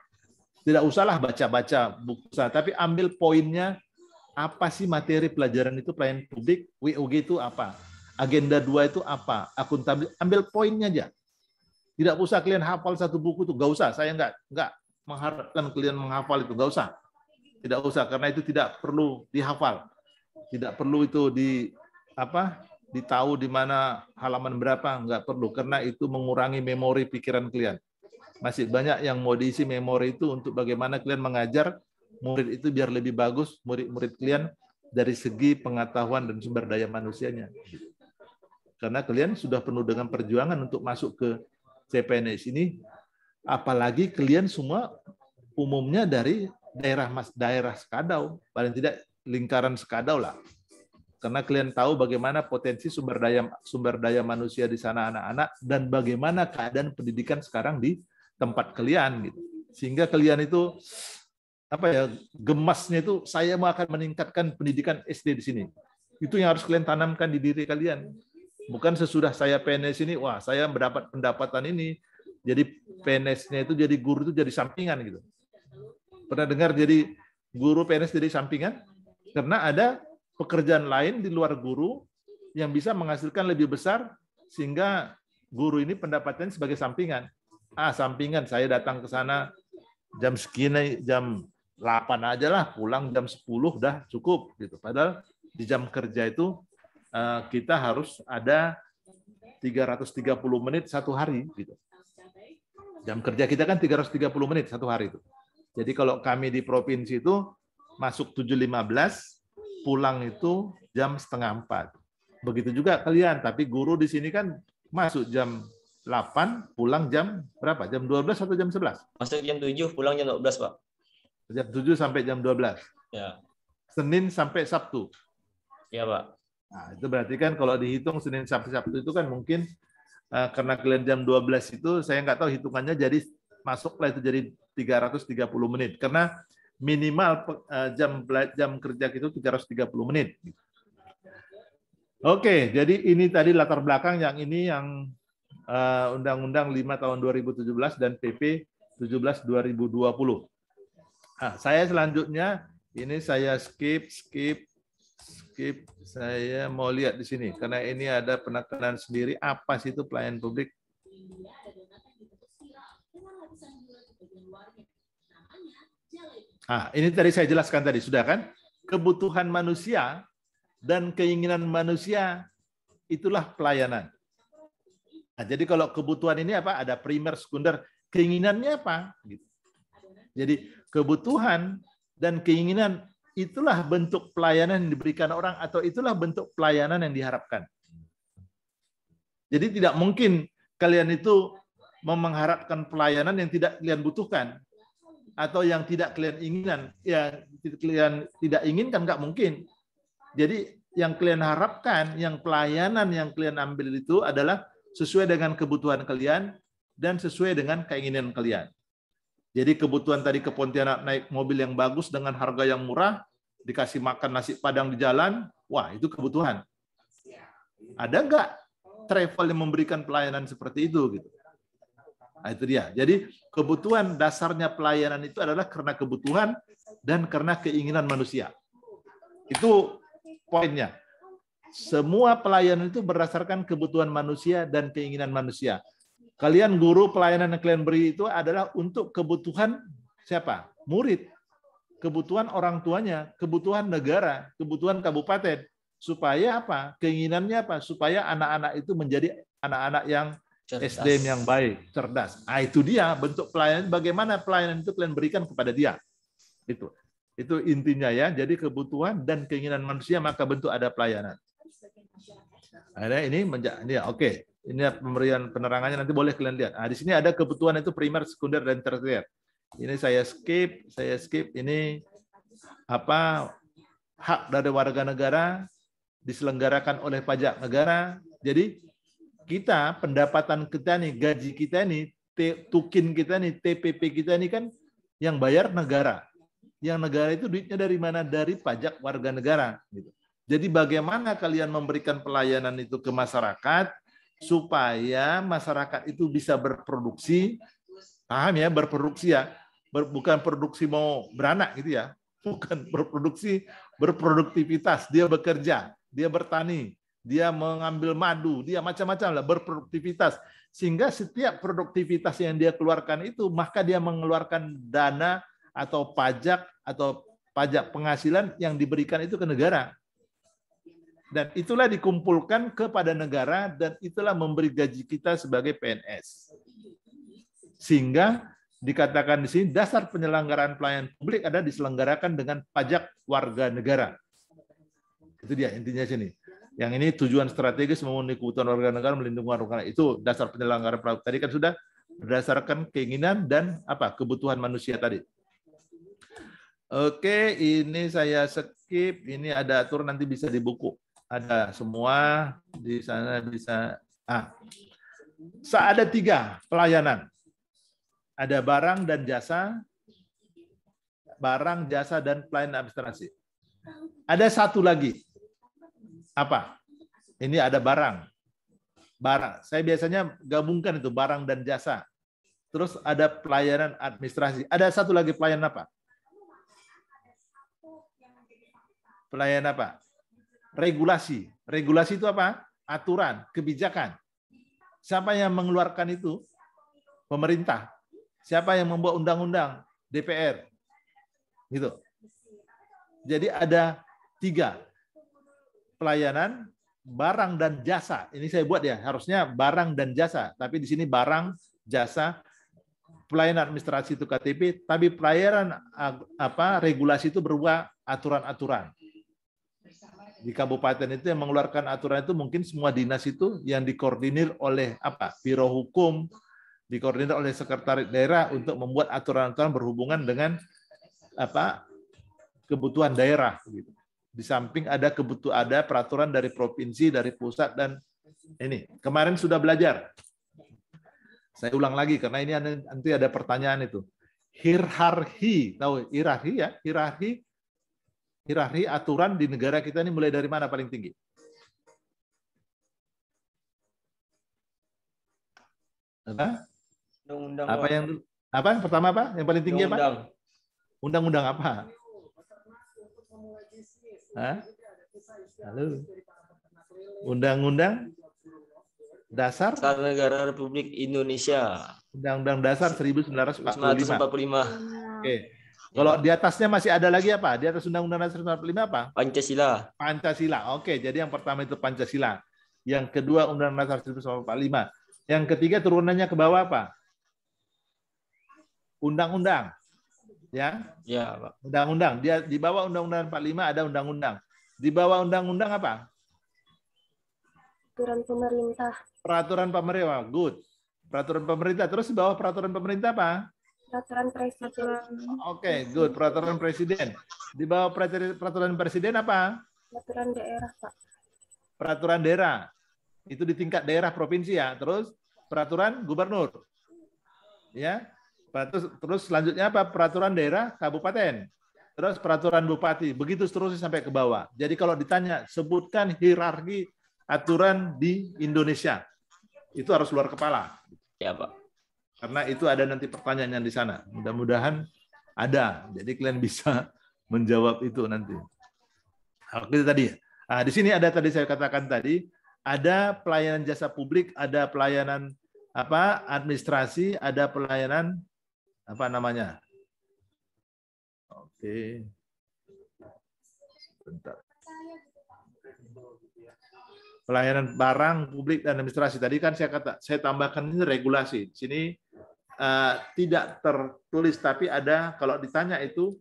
Tidak usahlah baca-baca buku, tapi ambil poinnya, apa sih materi pelajaran itu, pelayanan publik, WOG itu apa, agenda 2 itu apa, akuntabel, ambil poinnya aja. Tidak usah kalian hafal satu buku itu, nggak usah. Saya nggak mengharapkan kalian menghafal itu, nggak usah. Tidak usah, karena itu tidak perlu dihafal. Tidak perlu itu ditahu di mana halaman berapa, nggak perlu, karena itu mengurangi memori pikiran kalian. Masih banyak yang mau diisi memori itu untuk bagaimana kalian mengajar murid itu biar lebih bagus, murid-murid kalian dari segi pengetahuan dan sumber daya manusianya. Karena kalian sudah penuh dengan perjuangan untuk masuk ke CPNS ini, apalagi kalian semua umumnya dari daerah Sekadau, paling tidak lingkaran Sekadau lah. Karena kalian tahu bagaimana potensi sumber daya manusia di sana anak-anak dan bagaimana keadaan pendidikan sekarang di tempat kalian gitu. Sehingga kalian itu gemasnya itu saya mau akan meningkatkan pendidikan SD di sini. Itu yang harus kalian tanamkan di diri kalian. Bukan sesudah saya PNS ini, wah saya mendapat pendapatan ini, jadi PNS-nya itu jadi guru itu jadi sampingan gitu. Pernah dengar jadi guru PNS jadi sampingan? Karena ada pekerjaan lain di luar guru yang bisa menghasilkan lebih besar sehingga guru ini pendapatannya sebagai sampingan. Sampingan saya datang ke sana jam segini, jam 8 aja lah, pulang jam 10 udah cukup gitu. Padahal di jam kerja itu kita harus ada 330 menit satu hari gitu. Jam kerja kita kan 330 menit satu hari itu. Jadi kalau kami di provinsi itu masuk 7.15, pulang itu jam 3:30. Begitu juga kalian, tapi guru di sini kan masuk jam 8, pulang jam berapa? Jam 12 atau jam 11? Masuk jam 7, pulang jam 12, Pak. Jam 7 sampai jam 12. Ya. Senin sampai Sabtu. Iya, Pak. Nah, itu berarti kan kalau dihitung Senin sampai Sabtu itu kan mungkin karena kalian jam 12 itu saya nggak tahu hitungannya, jadi masuklah itu jadi 330 menit. Karena minimal jam kerja itu 330 menit. Oke, jadi ini tadi latar belakang, yang ini yang Undang-Undang 5 tahun 2017 dan PP 17 2020. Nah, saya selanjutnya ini saya skip. Saya mau lihat di sini karena ini ada penekanan sendiri, apa sih itu pelayanan publik. Nah, ini tadi saya jelaskan tadi, sudah kan? Kebutuhan manusia dan keinginan manusia itulah pelayanan. Nah, jadi kalau kebutuhan ini apa? Ada primer, sekunder, keinginannya apa? Gitu. Jadi kebutuhan dan keinginan itulah bentuk pelayanan yang diberikan orang, atau itulah bentuk pelayanan yang diharapkan. Jadi tidak mungkin kalian itu mengharapkan pelayanan yang tidak kalian butuhkan atau yang tidak kalian inginkan. Ya, kalian tidak inginkan nggak mungkin. Jadi yang kalian harapkan, yang pelayanan yang kalian ambil itu adalah sesuai dengan kebutuhan kalian dan sesuai dengan keinginan kalian. Jadi kebutuhan tadi ke Pontianak naik mobil yang bagus dengan harga yang murah, dikasih makan nasi Padang di jalan, wah itu kebutuhan. Ada nggak travel yang memberikan pelayanan seperti itu? Gitu. Nah, itu dia. Jadi kebutuhan dasarnya pelayanan itu adalah karena kebutuhan dan karena keinginan manusia. Itu poinnya. Semua pelayanan itu berdasarkan kebutuhan manusia dan keinginan manusia. Kalian guru, pelayanan yang kalian beri itu adalah untuk kebutuhan siapa? Murid. Kebutuhan orang tuanya, kebutuhan negara, kebutuhan kabupaten. Supaya apa? Keinginannya apa? Supaya anak-anak itu menjadi anak-anak yang cerdas. SDM yang baik, cerdas. Nah, itu dia bentuk pelayanan. Bagaimana pelayanan itu kalian berikan kepada dia. Itu intinya ya. Jadi kebutuhan dan keinginan manusia, maka bentuk ada pelayanan. Ada ini oke. Ini pemberian penerangannya, nanti boleh kalian lihat. Nah, di sini ada kebutuhan itu primer, sekunder, dan tersier. Ini saya skip. Ini apa? Hak dari warga negara diselenggarakan oleh pajak negara. Jadi kita, pendapatan kita nih, gaji kita nih, tukin kita nih, TPP kita nih kan yang bayar negara. Yang negara itu duitnya dari mana? Dari pajak warga negara. Gitu. Jadi bagaimana kalian memberikan pelayanan itu ke masyarakat supaya masyarakat itu bisa berproduksi, paham ya, berproduksi ya, bukan produksi mau beranak gitu ya, bukan berproduksi, berproduktivitas, dia bekerja, dia bertani, dia mengambil madu, dia macam-macam lah, berproduktivitas, sehingga setiap produktivitas yang dia keluarkan itu, maka dia mengeluarkan dana atau pajak penghasilan yang diberikan itu ke negara. Dan itulah dikumpulkan kepada negara dan itulah memberi gaji kita sebagai PNS. Sehingga dikatakan di sini dasar penyelenggaraan pelayanan publik ada diselenggarakan dengan pajak warga negara. Itu dia intinya sini. Yang ini tujuan strategis memenuhi kebutuhan warga negara, melindungi warga negara. Itu dasar penyelenggaraan pelayanan. Tadi kan sudah berdasarkan keinginan dan kebutuhan manusia tadi. Oke, ini saya skip. Ini ada aturan nanti bisa di buku. Ada semua di sana bisa. Ada 3 pelayanan. Ada barang dan jasa, dan pelayanan administrasi. Ada satu lagi. Apa? Ini ada barang. Saya biasanya gabungkan itu barang dan jasa. Terus ada pelayanan administrasi. Ada satu lagi pelayanan apa? Pelayanan apa? Regulasi. Regulasi itu apa? Aturan, kebijakan. Siapa yang mengeluarkan itu? Pemerintah. Siapa yang membuat undang-undang? DPR. Gitu. Jadi ada 3 pelayanan, barang dan jasa. Ini saya buat ya, harusnya barang dan jasa. Tapi di sini barang, jasa, pelayanan administrasi itu KTP, tapi pelayanan regulasi itu berupa aturan-aturan. Di kabupaten itu yang mengeluarkan aturan itu mungkin semua dinas itu yang dikoordinir oleh Biro Hukum, dikoordinir oleh sekretaris daerah untuk membuat aturan-aturan berhubungan dengan kebutuhan daerah gitu. Di samping ada peraturan dari provinsi, dari pusat, dan ini kemarin sudah belajar. Saya ulang lagi karena ini nanti ada pertanyaan itu. hierarki, tahu hierarki ya? Hierarki aturan di negara kita ini mulai dari mana paling tinggi? Apa? Undang-undang. Apa Pak. yang apa? Pertama apa? Yang paling tinggi apa? Undang-undang. Undang-undang apa? Hah? Halo. Undang-undang dasar Dasar Negara Republik Indonesia. Undang-undang dasar 1945. 1945. Oke. Kalau di atasnya masih ada lagi apa? Di atas Undang-Undang Dasar 1945 apa? Pancasila. Pancasila. Oke, jadi yang pertama itu Pancasila. Yang kedua Undang-Undang Dasar 1945. Yang ketiga turunannya ke bawah apa? Undang-undang. Ya. Ya, Pak. Undang-undang. Dia di bawah Undang-Undang 45 ada undang-undang. Di bawah undang-undang apa? Peraturan pemerintah. Peraturan pemerintah. Good. Peraturan pemerintah. Terus di bawah peraturan pemerintah apa? Peraturan presiden. Oke, good. Peraturan presiden. Di bawah peraturan presiden apa? Peraturan daerah, Pak. Peraturan daerah. Itu di tingkat daerah provinsi ya. Terus peraturan gubernur. Ya. Terus selanjutnya apa? Peraturan daerah kabupaten. Terus peraturan bupati. Begitu seterusnya sampai ke bawah. Jadi kalau ditanya, sebutkan hierarki aturan di Indonesia. Itu harus luar kepala. Ya, Pak. Karena itu ada nanti pertanyaan di sana. Mudah-mudahan ada. Jadi kalian bisa menjawab itu nanti. Oke tadi. Nah, di sini ada tadi saya katakan tadi, ada pelayanan jasa publik, ada pelayanan apa? Administrasi, ada pelayanan apa namanya? Oke. Bentar. Pelayanan barang publik dan administrasi. Tadi kan saya tambahkan ini regulasi. Sini tidak tertulis, tapi ada kalau ditanya itu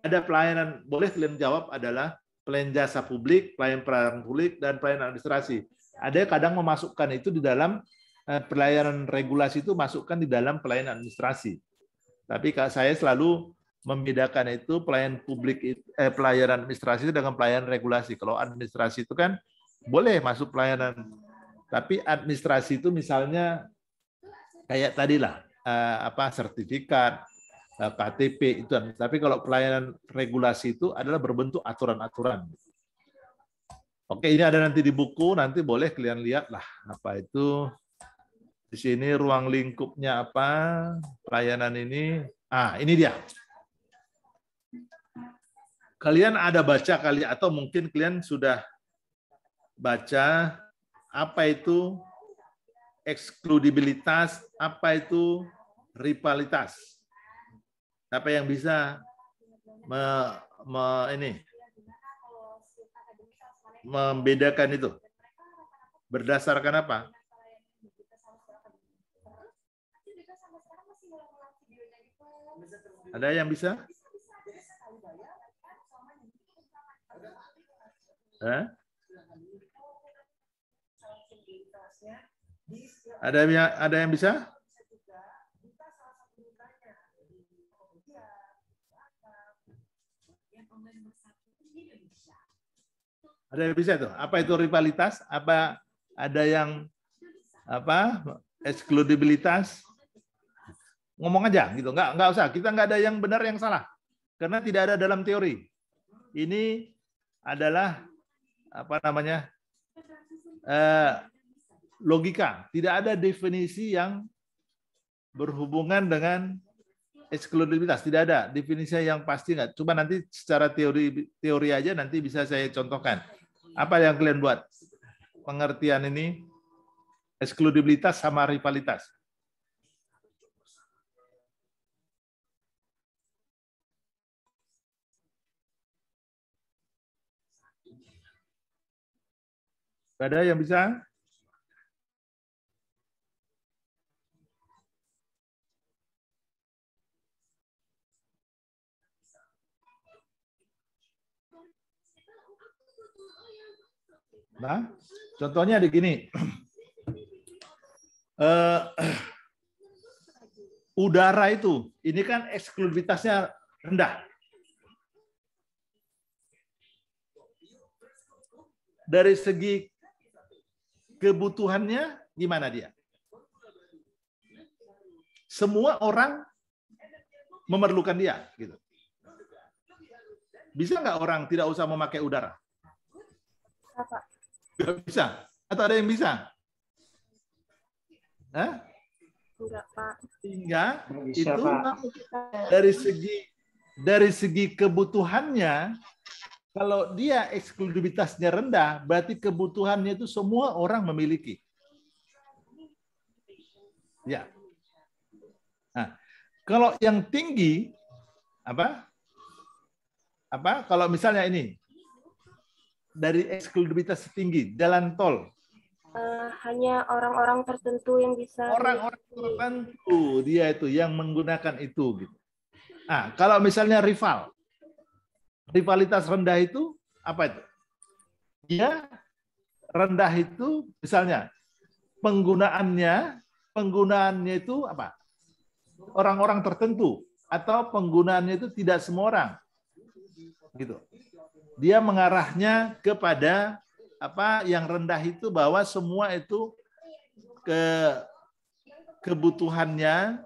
ada pelayanan, boleh kalian jawab adalah pelayanan jasa publik, pelayanan barang publik, dan pelayanan administrasi. Ada kadang memasukkan itu di dalam pelayanan regulasi itu masukkan di dalam pelayanan administrasi. Tapi saya selalu membedakan itu pelayanan publik, pelayanan administrasi dengan pelayanan regulasi. Kalau administrasi itu kan boleh masuk pelayanan, tapi administrasi itu misalnya kayak tadilah apa sertifikat, KTP itu. Tapi kalau pelayanan regulasi itu adalah berbentuk aturan-aturan. Oke, ini ada nanti di buku, nanti boleh kalian lihat lah apa itu. Di sini ruang lingkupnya apa, pelayanan ini. Ini dia. Kalian ada baca kali atau mungkin kalian sudah baca apa itu ekskludibilitas, apa itu rivalitas. Apa yang bisa membedakan itu? Berdasarkan apa? Ada yang bisa? Ada yang bisa? Ada yang bisa tuh? Apa itu rivalitas? Apa ada yang apa? Ekskludibilitas? Ngomong aja gitu, nggak usah. Kita nggak ada yang benar yang salah, karena tidak ada dalam teori. Ini adalah apa namanya logika. Tidak ada definisi yang berhubungan dengan ekskludibilitas. Tidak ada definisi yang pasti nggak. Coba nanti secara teori aja nanti bisa saya contohkan. Apa yang kalian buat pengertian ini ekskludibilitas sama rivalitas? Ada yang bisa? Nah, contohnya di gini. Udara itu, ini kan ekskludibilitasnya rendah. Dari segi kebutuhannya gimana dia? Semua orang memerlukan dia gitu. Bisa nggak orang tidak usah memakai udara? Apa? Nggak bisa. Atau ada yang bisa? Hah? Enggak, Pak. Sehingga Bisa, itu Pak. dari segi kebutuhannya, kalau dia eksklusivitasnya rendah, berarti kebutuhannya itu semua orang memiliki. Ya. Nah, kalau yang tinggi apa? Kalau misalnya ini dari eksklusivitas tinggi, jalan tol. Hanya orang-orang tertentu yang bisa. Orang-orang tertentu dia itu yang menggunakan itu gitu. Nah, kalau misalnya rivalitas rendah itu apa itu? Dia rendah itu misalnya penggunaannya itu apa? Orang-orang tertentu atau penggunaannya itu tidak semua orang. Gitu. Dia mengarahnya kepada apa yang rendah itu bahwa semua itu kebutuhannya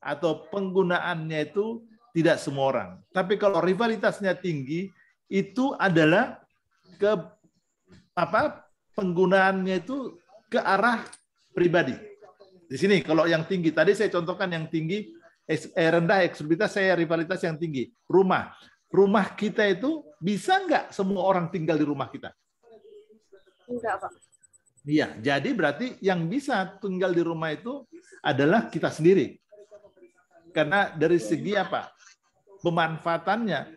atau penggunaannya itu tidak semua orang. Tapi kalau rivalitasnya tinggi itu adalah penggunaannya itu ke arah pribadi. Di sini kalau yang tinggi tadi saya contohkan yang tinggi rendah eksklusivitas, saya rivalitas yang tinggi. Rumah kita itu bisa nggak semua orang tinggal di rumah kita? Enggak, Pak. Iya, jadi berarti yang bisa tinggal di rumah itu adalah kita sendiri. Karena dari segi apa? Pemanfaatannya,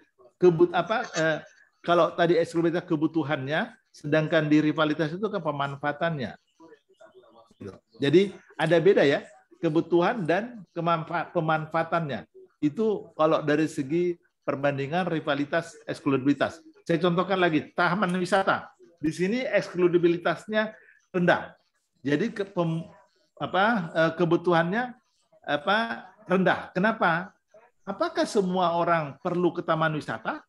kalau tadi eksklusivitas kebutuhannya, sedangkan di rivalitas itu kan pemanfaatannya. Jadi ada beda ya, kebutuhan dan pemanfaatannya. Itu kalau dari segi perbandingan rivalitas eksklusivitas. Saya contohkan lagi, taman wisata. Di sini eksklusivitasnya rendah. Jadi kebutuhannya rendah. Kenapa? Apakah semua orang perlu ke taman wisata?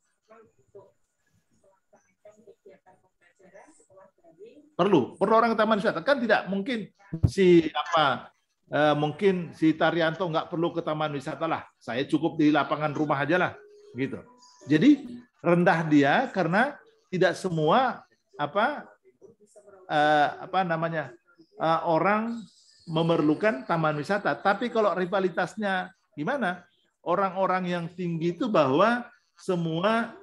Perlu orang ke taman wisata. Kan tidak mungkin mungkin si Taryanto nggak perlu ke taman wisata lah. Saya cukup di lapangan rumah aja lah, gitu. Jadi rendah dia karena tidak semua orang memerlukan taman wisata. Tapi kalau rivalitasnya gimana? Orang-orang yang tinggi itu bahwa semua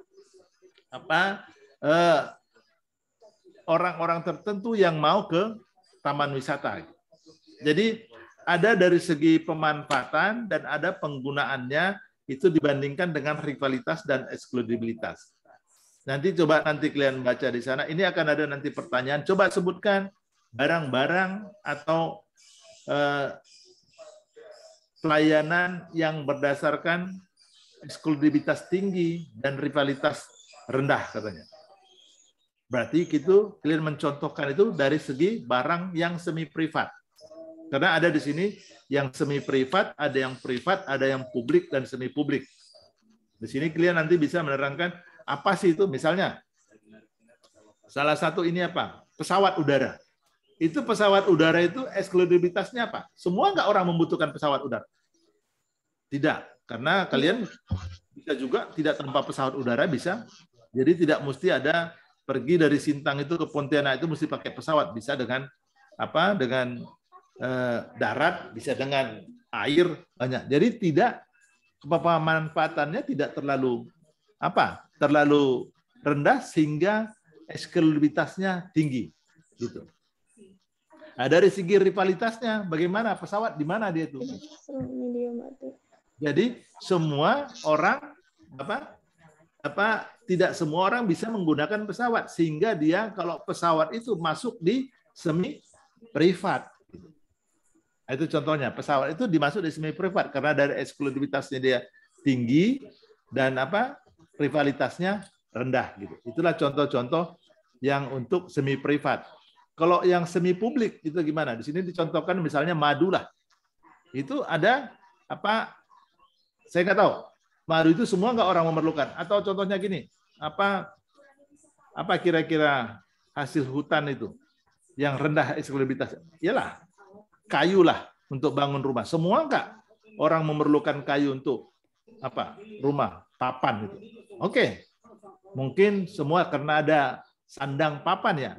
orang-orang tertentu yang mau ke taman wisata. Jadi ada dari segi pemanfaatan dan ada penggunaannya itu dibandingkan dengan rivalitas dan eksklusivitas. Nanti kalian baca di sana. Ini akan ada nanti pertanyaan. Coba sebutkan barang-barang atau pelayanan yang berdasarkan eksklusivitas tinggi dan rivalitas rendah katanya. Berarti itu kalian mencontohkan itu dari segi barang yang semi privat. Karena ada di sini yang semi privat, ada yang privat, ada yang publik dan semi publik. Di sini kalian nanti bisa menerangkan apa sih itu? Misalnya, salah satu ini apa? Pesawat udara. Itu pesawat udara itu eksklusivitasnya apa? Semua nggak orang membutuhkan pesawat udara? Tidak, karena kalian bisa juga tidak tanpa pesawat udara bisa. Jadi tidak mesti ada pergi dari Sintang itu ke Pontianak itu mesti pakai pesawat. Bisa dengan Dengan darat, bisa dengan air banyak. Jadi tidak pemanfaatannya tidak terlalu rendah sehingga eksklusivitasnya tinggi gitu. Nah, dari segi rivalitasnya bagaimana pesawat di mana dia itu? Jadi semua orang tidak semua orang bisa menggunakan pesawat sehingga dia kalau pesawat itu masuk di semi privat. Itu contohnya pesawat itu dimasuk di semi privat karena dari eksklusivitasnya dia tinggi dan rivalitasnya rendah gitu. Itulah contoh-contoh yang untuk semi privat. Kalau yang semi publik itu gimana? Di sini dicontohkan misalnya madu lah. Itu ada saya nggak tahu. Madu itu semua nggak orang memerlukan. Atau contohnya gini, apa kira-kira hasil hutan itu yang rendah eksklusivitas? Iyalah, kayu lah untuk bangun rumah. Semua nggak orang memerlukan kayu untuk rumah, papan gitu. Oke. Mungkin semua karena ada sandang papan ya.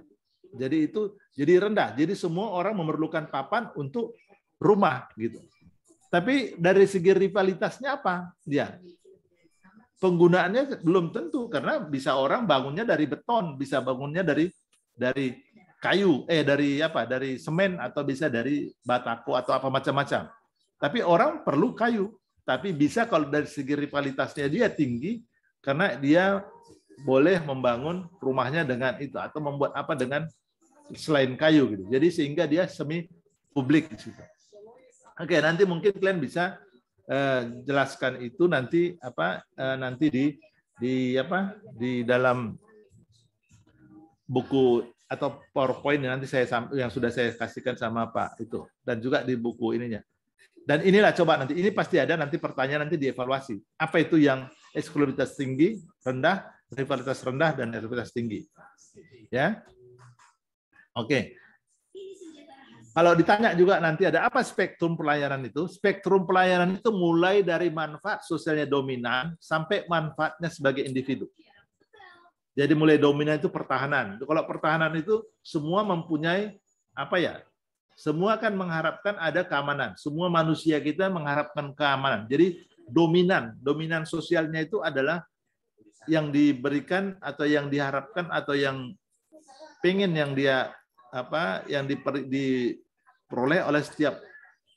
Jadi itu jadi rendah. Jadi semua orang memerlukan papan untuk rumah gitu. Tapi dari segi rivalitasnya apa? Dia penggunaannya belum tentu karena bisa orang bangunnya dari beton, bisa bangunnya dari kayu, dari semen atau bisa dari batako atau apa macam-macam. Tapi orang perlu kayu. Tapi bisa kalau dari segi rivalitasnya dia tinggi karena dia boleh membangun rumahnya dengan itu atau membuat apa dengan selain kayu gitu. Jadi sehingga dia semi publik di situ. Oke, nanti mungkin kalian bisa jelaskan itu nanti nanti di dalam buku atau PowerPoint nanti yang sudah saya kasihkan sama Pak itu dan juga di buku ininya. Dan inilah coba nanti ini pasti ada nanti pertanyaan nanti dievaluasi. Apa itu yang eksklusivitas tinggi, rendah, rivalitas rendah dan rivalitas tinggi. Ya. Oke. Kalau ditanya juga nanti ada apa spektrum pelayanan itu? Spektrum pelayanan itu mulai dari manfaat sosialnya dominan sampai manfaatnya sebagai individu. Jadi mulai dominan itu pertahanan. Kalau pertahanan itu semua mempunyai semua kan mengharapkan ada keamanan. Semua manusia kita mengharapkan keamanan. Jadi dominan sosialnya itu adalah yang diberikan atau yang diharapkan atau yang pengen yang dia yang diperoleh oleh setiap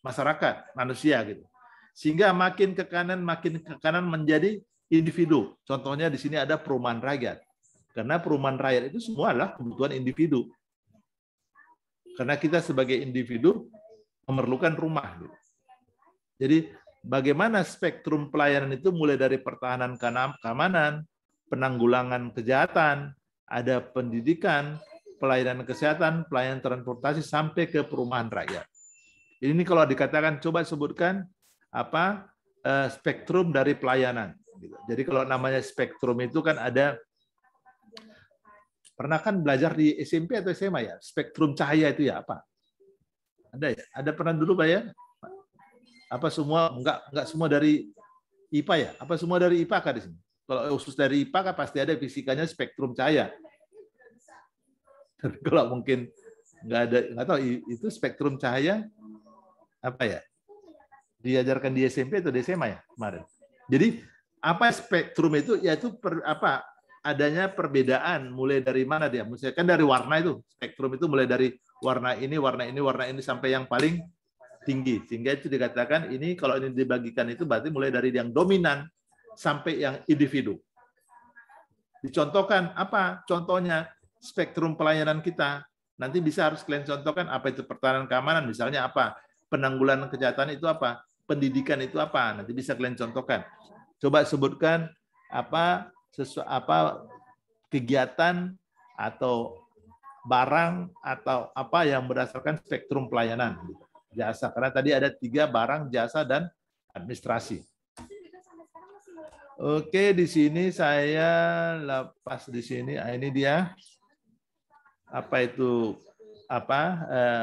masyarakat manusia gitu. Sehingga makin ke kanan menjadi individu. Contohnya di sini ada perumahan rakyat. Karena perumahan rakyat itu semua adalah kebutuhan individu. Karena kita sebagai individu memerlukan rumah. Jadi bagaimana spektrum pelayanan itu mulai dari pertahanan keamanan, penanggulangan kejahatan, ada pendidikan, pelayanan kesehatan, pelayanan transportasi, sampai ke perumahan rakyat. Ini kalau dikatakan, coba sebutkan spektrum dari pelayanan. Jadi kalau namanya spektrum itu kan ada, pernah kan belajar di SMP atau SMA ya? Spektrum cahaya itu ya apa? Ada ya? Ada pernah dulu Pak ya? Apa semua enggak semua dari IPA ya? Apa semua dari IPA di sini? Kalau khusus dari IPA kan pasti ada fisikanya spektrum cahaya. Tapi kalau mungkin nggak tahu itu spektrum cahaya apa ya? Diajarkan di SMP atau di SMA ya kemarin. Jadi apa spektrum itu? Yaitu adanya perbedaan mulai dari mana dia? Misalkan dari warna itu, spektrum itu mulai dari warna ini sampai yang paling tinggi. Sehingga itu dikatakan ini kalau ini dibagikan itu berarti mulai dari yang dominan sampai yang individu. Dicontohkan apa? Contohnya spektrum pelayanan kita. Nanti bisa harus kalian contohkan apa itu pertahanan keamanan, misalnya apa? Penanggulangan kejahatan itu apa? Pendidikan itu apa? Nanti bisa kalian contohkan. Coba sebutkan apa kegiatan atau barang atau apa yang berdasarkan spektrum pelayanan jasa, karena tadi ada 3 barang, jasa, dan administrasi. Oke, di sini saya lepas di sini. Ini dia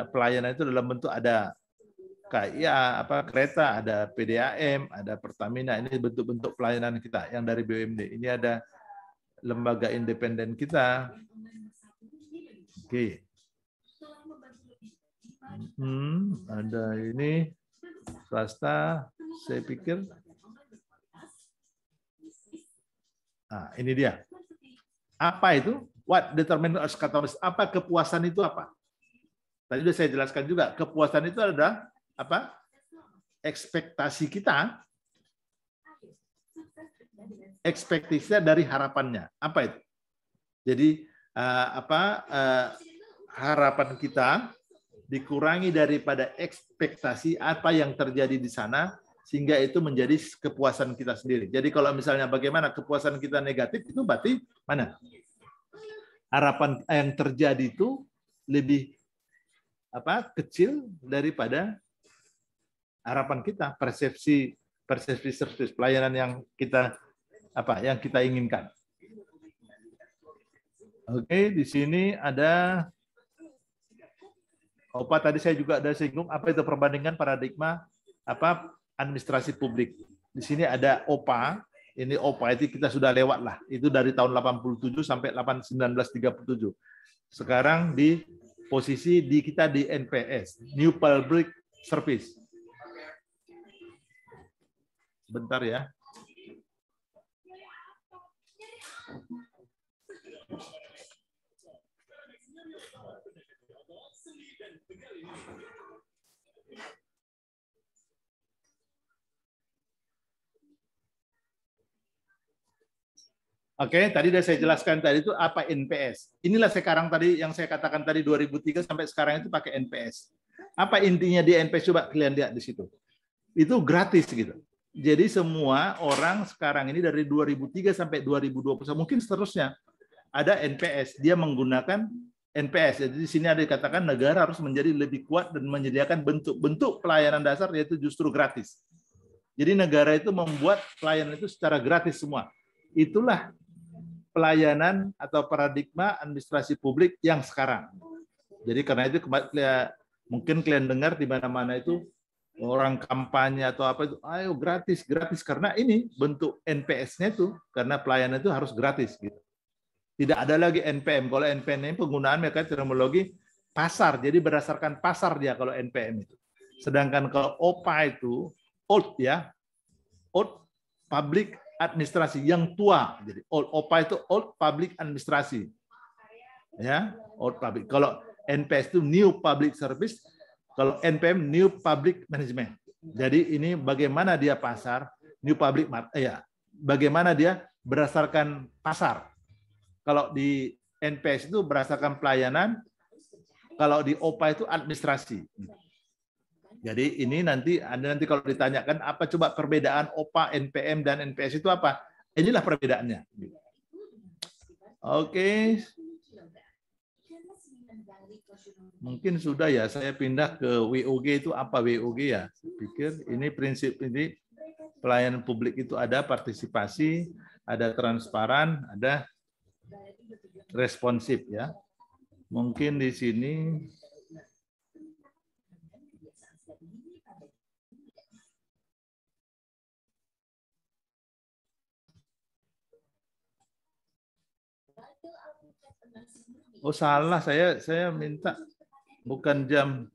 pelayanan itu dalam bentuk ada KIA, kereta, ada PDAM, ada Pertamina. Ini bentuk-bentuk pelayanan kita yang dari BUMD. Ini ada lembaga independen kita. Oke. Ada ini swasta, saya pikir. Nah, ini dia. Apa itu? What determines us? Apa kepuasan itu apa? Tadi sudah saya jelaskan juga. Kepuasan itu adalah apa? Ekspektasi kita, ekspektasinya dari harapannya. Apa itu? Jadi harapan kita dikurangi daripada ekspektasi apa yang terjadi di sana, sehingga itu menjadi kepuasan kita sendiri. Jadi kalau misalnya bagaimana kepuasan kita negatif, itu berarti mana? Harapan yang terjadi itu lebih kecil daripada harapan kita, persepsi service pelayanan yang kita inginkan. Oke, di sini ada tadi saya juga ada singgung apa itu perbandingan paradigma administrasi publik. Di sini ada OPA. Ini OPA itu kita sudah lewat lah. Itu dari tahun 87 sampai 1937. Sekarang di posisi kita di NPS, New Public Service. Bentar ya. Oke, tadi sudah saya jelaskan tadi itu apa NPS. Inilah sekarang tadi yang saya katakan tadi 2003 sampai sekarang itu pakai NPS. Apa intinya di NPS? Coba kalian lihat di situ. Itu gratis gitu. Jadi semua orang sekarang ini dari 2003 sampai 2020 mungkin seterusnya ada NPS. Dia menggunakan NPS. Jadi di sini ada dikatakan negara harus menjadi lebih kuat dan menyediakan bentuk-bentuk pelayanan dasar yaitu justru gratis. Jadi negara itu membuat pelayanan itu secara gratis semua. Itulah pelayanan atau paradigma administrasi publik yang sekarang. Jadi karena itu mungkin kalian dengar di mana-mana itu orang kampanye atau apa itu, ayo gratis karena ini bentuk NPS-nya itu karena pelayanan itu harus gratis gitu. Tidak ada lagi NPM. Kalau NPM ini penggunaan mereka terminologi pasar. Jadi berdasarkan pasar dia kalau NPM itu. Sedangkan kalau OPA itu old ya. Old public administrasi yang tua. Jadi OPA itu old public administrasi. Ya, old public. Kalau NPS itu new public service, kalau NPM new public management. Jadi ini bagaimana dia pasar, new public ya. Bagaimana dia berdasarkan pasar. Kalau di NPS itu berdasarkan pelayanan, kalau di OPA itu administrasi. Jadi ini nanti kalau ditanyakan apa coba perbedaan OPA, NPM dan NPS itu apa? Inilah perbedaannya. Oke. Mungkin sudah ya, saya pindah ke WOG itu apa WOG ya? Saya pikir ini prinsip ini pelayanan publik itu ada partisipasi, ada transparan, ada responsif ya. Mungkin di sini oh salah, saya minta bukan jam.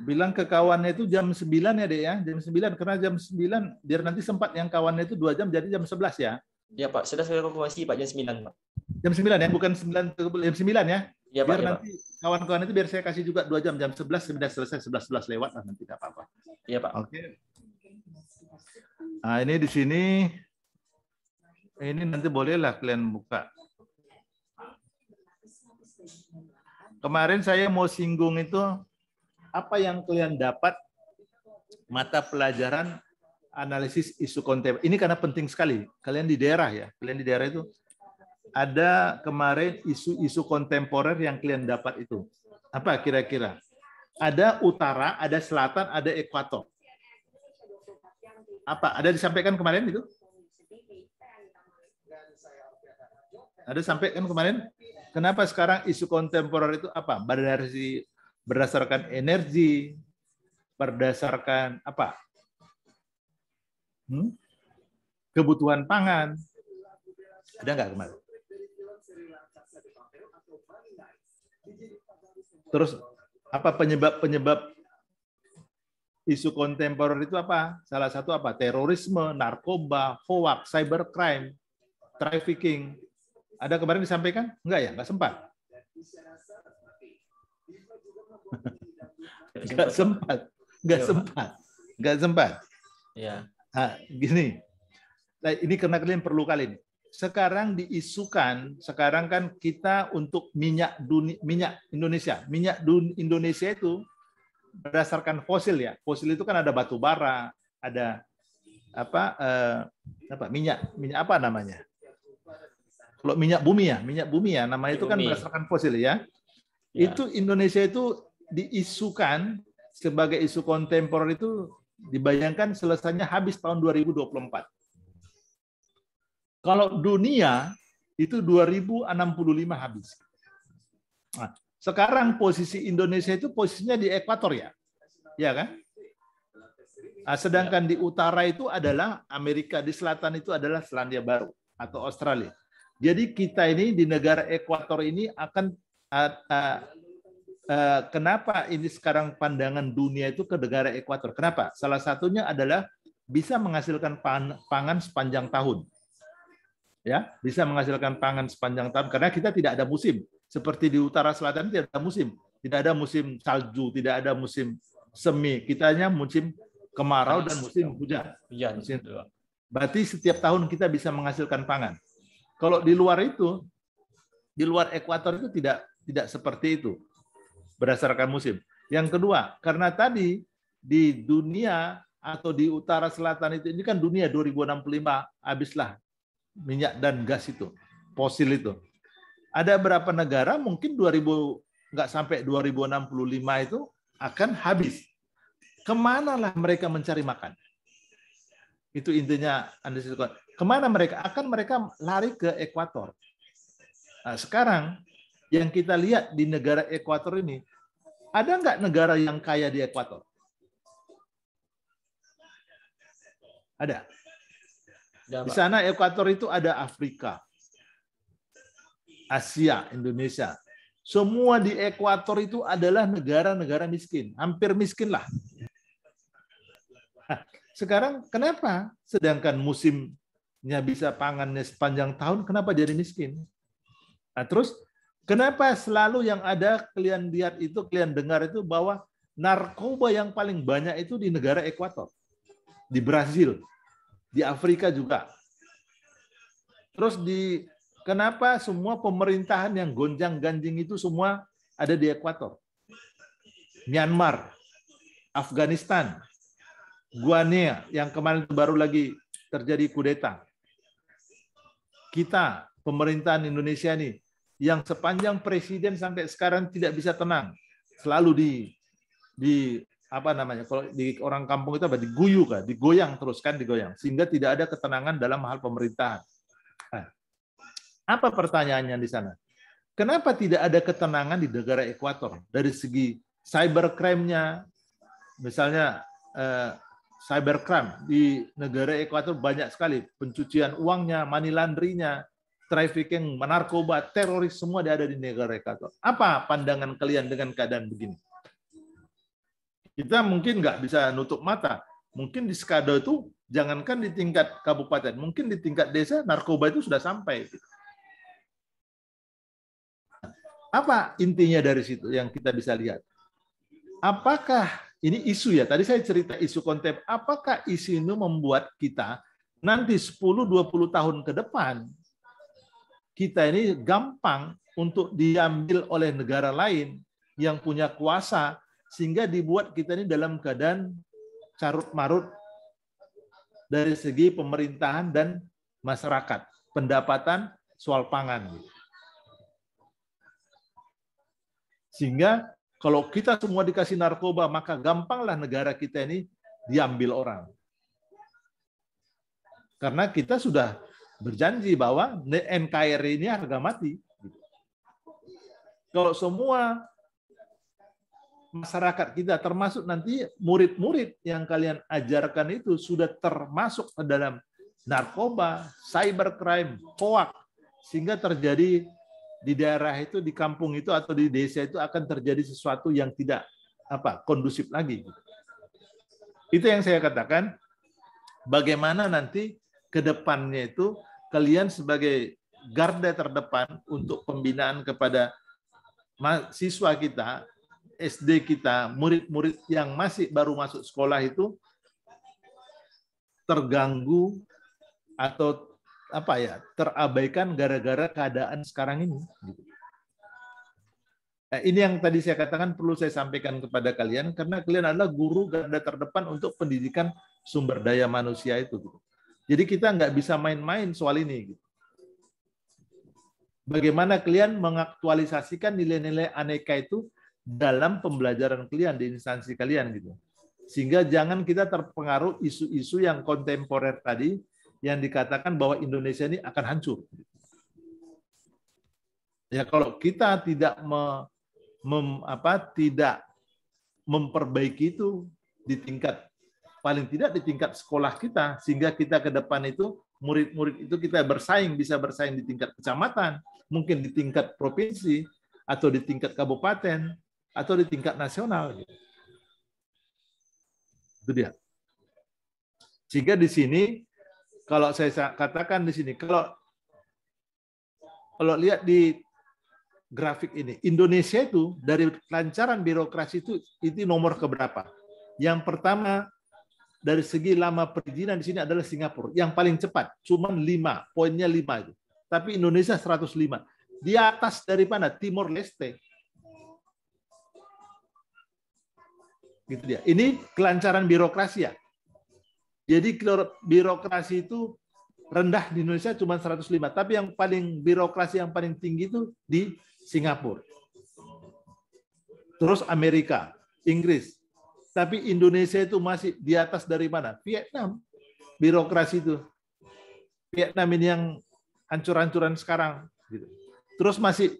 Bilang ke kawannya itu jam 9 ya, Dek ya. Jam 9 karena jam 9 biar nanti sempat yang kawannya itu 2 jam jadi jam 11 ya. Ya Pak, sudah saya konfirmasi Pak jam 9 Pak. Jam 9 ya, bukan 9 jam 9 ya. Ya, Pak, biar ya, nanti kawan-kawan itu biar saya kasih juga 2 jam 11 sudah selesai 11 lewat lah nanti tidak apa-apa. Iya Pak. Oke. Nah, ini di sini ini nanti bolehlah kalian buka. Kemarin saya mau singgung itu apa yang kalian dapat mata pelajaran analisis isu kontemporer. Ini karena penting sekali. Kalian di daerah ya. Kalian di daerah itu ada kemarin isu-isu kontemporer yang kalian dapat itu. Apa kira-kira? Ada utara, ada selatan, ada ekuator. Apa? Ada disampaikan kemarin itu? Ada sampaikan kemarin? Kenapa sekarang isu kontemporer itu apa? Berdasarkan energi, berdasarkan apa? Kebutuhan pangan. Ada nggak kemarin? Terus apa penyebab isu kontemporer itu apa? Salah satu apa? Terorisme, narkoba, hoax, cybercrime, trafficking. Ada kemarin disampaikan? Enggak ya? Enggak sempat? Enggak sempat. Enggak sempat. Enggak sempat. Ya. Nah, gini. Nah, ini karena kalian perlu kali ini. Sekarang diisukan, sekarang kan kita untuk minyak Indonesia. Minyak Indonesia itu berdasarkan fosil ya. Fosil itu kan ada batu bara, ada minyak apa namanya? Kalau minyak bumi ya, namanya itu kan berdasarkan fosil ya. Itu Indonesia itu diisukan sebagai isu kontemporer itu dibayangkan selesainya habis tahun 2024. Kalau dunia itu 2065 habis. Nah, sekarang posisi Indonesia itu posisinya di ekuator ya. ya kan? Sedangkan di utara itu adalah Amerika, di selatan itu adalah Selandia Baru atau Australia. Jadi kita ini di negara ekuator ini akan kenapa ini sekarang pandangan dunia itu ke negara ekuator? Kenapa? Salah satunya adalah bisa menghasilkan pangan sepanjang tahun. Ya, bisa menghasilkan pangan sepanjang tahun karena kita tidak ada musim. Seperti di utara selatan tidak ada musim. Tidak ada musim salju, tidak ada musim semi. Kita hanya musim kemarau dan musim hujan. Berarti setiap tahun kita bisa menghasilkan pangan. Kalau di luar itu, di luar ekuator itu tidak seperti itu berdasarkan musim. Yang kedua, karena tadi di dunia atau di utara selatan itu, ini kan dunia 2065 habislah minyak dan gas itu, fosil itu. Ada berapa negara mungkin nggak sampai 2065 itu akan habis. Kemanalah mereka mencari makan? Itu intinya. Kemana mereka? Mereka lari ke ekuator. Nah, sekarang yang kita lihat di negara ekuator ini, ada nggak negara yang kaya di ekuator? Ada. Di sana ekuator itu ada Afrika, Asia, Indonesia. Semua di ekuator itu adalah negara-negara miskin, hampir miskin lah. Sekarang kenapa? Sedangkan musimnya bisa pangannya sepanjang tahun, kenapa jadi miskin? Nah, terus kenapa selalu yang ada kalian lihat itu, kalian dengar itu bahwa narkoba yang paling banyak itu di negara ekuator, di Brazil, di Afrika juga. Terus kenapa semua pemerintahan yang gonjang-ganjing itu semua ada di ekuator? Myanmar, Afghanistan, Guinea yang kemarin baru lagi terjadi kudeta. Kita, pemerintahan Indonesia ini, yang sepanjang presiden sampai sekarang tidak bisa tenang, selalu apa namanya, kalau di orang kampung itu apa, diguyu kan, digoyang terus kan, digoyang, sehingga tidak ada ketenangan dalam hal pemerintahan. Nah, apa pertanyaannya di sana? Kenapa tidak ada ketenangan di negara ekuator dari segi cybercrime-nya? Misalnya cybercrime di negara ekuator banyak sekali, pencucian uangnya, money laundry-nya, trafficking, narkoba, teroris, semua ada di negara ekuator. Apa pandangan kalian dengan keadaan begini? Kita mungkin nggak bisa nutup mata. Mungkin di Skado itu, jangankan di tingkat kabupaten, mungkin di tingkat desa, narkoba itu sudah sampai. Apa intinya dari situ yang kita bisa lihat? Apakah ini isu ya, tadi saya cerita isu konten, apakah isu ini membuat kita nanti 10-20 tahun ke depan, kita ini gampang untuk diambil oleh negara lain yang punya kuasa, sehingga dibuat kita ini dalam keadaan carut-marut dari segi pemerintahan dan masyarakat, pendapatan soal pangan. Sehingga kalau kita semua dikasih narkoba, maka gampanglah negara kita ini diambil orang. Karena kita sudah berjanji bahwa NKRI ini harga mati. Kalau semua masyarakat kita, termasuk nanti murid-murid yang kalian ajarkan itu sudah termasuk ke dalam narkoba, cybercrime, hoax, sehingga terjadi di daerah itu, di kampung itu atau di desa itu akan terjadi sesuatu yang tidak kondusif lagi. Itu yang saya katakan, bagaimana nanti ke depannya itu kalian sebagai garda terdepan untuk pembinaan kepada siswa kita, SD kita, murid-murid yang masih baru masuk sekolah itu terganggu atau terabaikan gara-gara keadaan sekarang ini. Nah, ini yang tadi saya katakan perlu saya sampaikan kepada kalian, karena kalian adalah guru garda terdepan untuk pendidikan sumber daya manusia itu. Jadi kita nggak bisa main-main soal ini. Bagaimana kalian mengaktualisasikan nilai-nilai aneka itu dalam pembelajaran kalian di instansi kalian gitu. Sehingga jangan kita terpengaruh isu-isu yang kontemporer tadi, yang dikatakan bahwa Indonesia ini akan hancur. Ya, kalau kita tidak tidak memperbaiki itu di tingkat, paling tidak di tingkat sekolah kita, sehingga kita ke depan itu murid-murid itu kita bisa bersaing di tingkat kecamatan, mungkin di tingkat provinsi, atau di tingkat kabupaten, atau di tingkat nasional. Itu dia. Sehingga di sini, kalau saya katakan di sini, kalau lihat di grafik ini, Indonesia itu dari kelancaran birokrasi itu nomor keberapa? Yang pertama dari segi lama perizinan di sini adalah Singapura, yang paling cepat, cuman 5, poinnya 5 itu. Tapi Indonesia 105. Di atas dari mana? Timor Leste. Gitu dia. Ini kelancaran birokrasi ya. Jadi birokrasi itu rendah di Indonesia cuma 105, tapi yang paling birokrasi yang paling tinggi itu di Singapura. Terus Amerika, Inggris. Tapi Indonesia itu masih di atas dari mana? Vietnam. Birokrasi itu. Vietnam ini yang hancur-hancuran sekarang. Gitu. Terus masih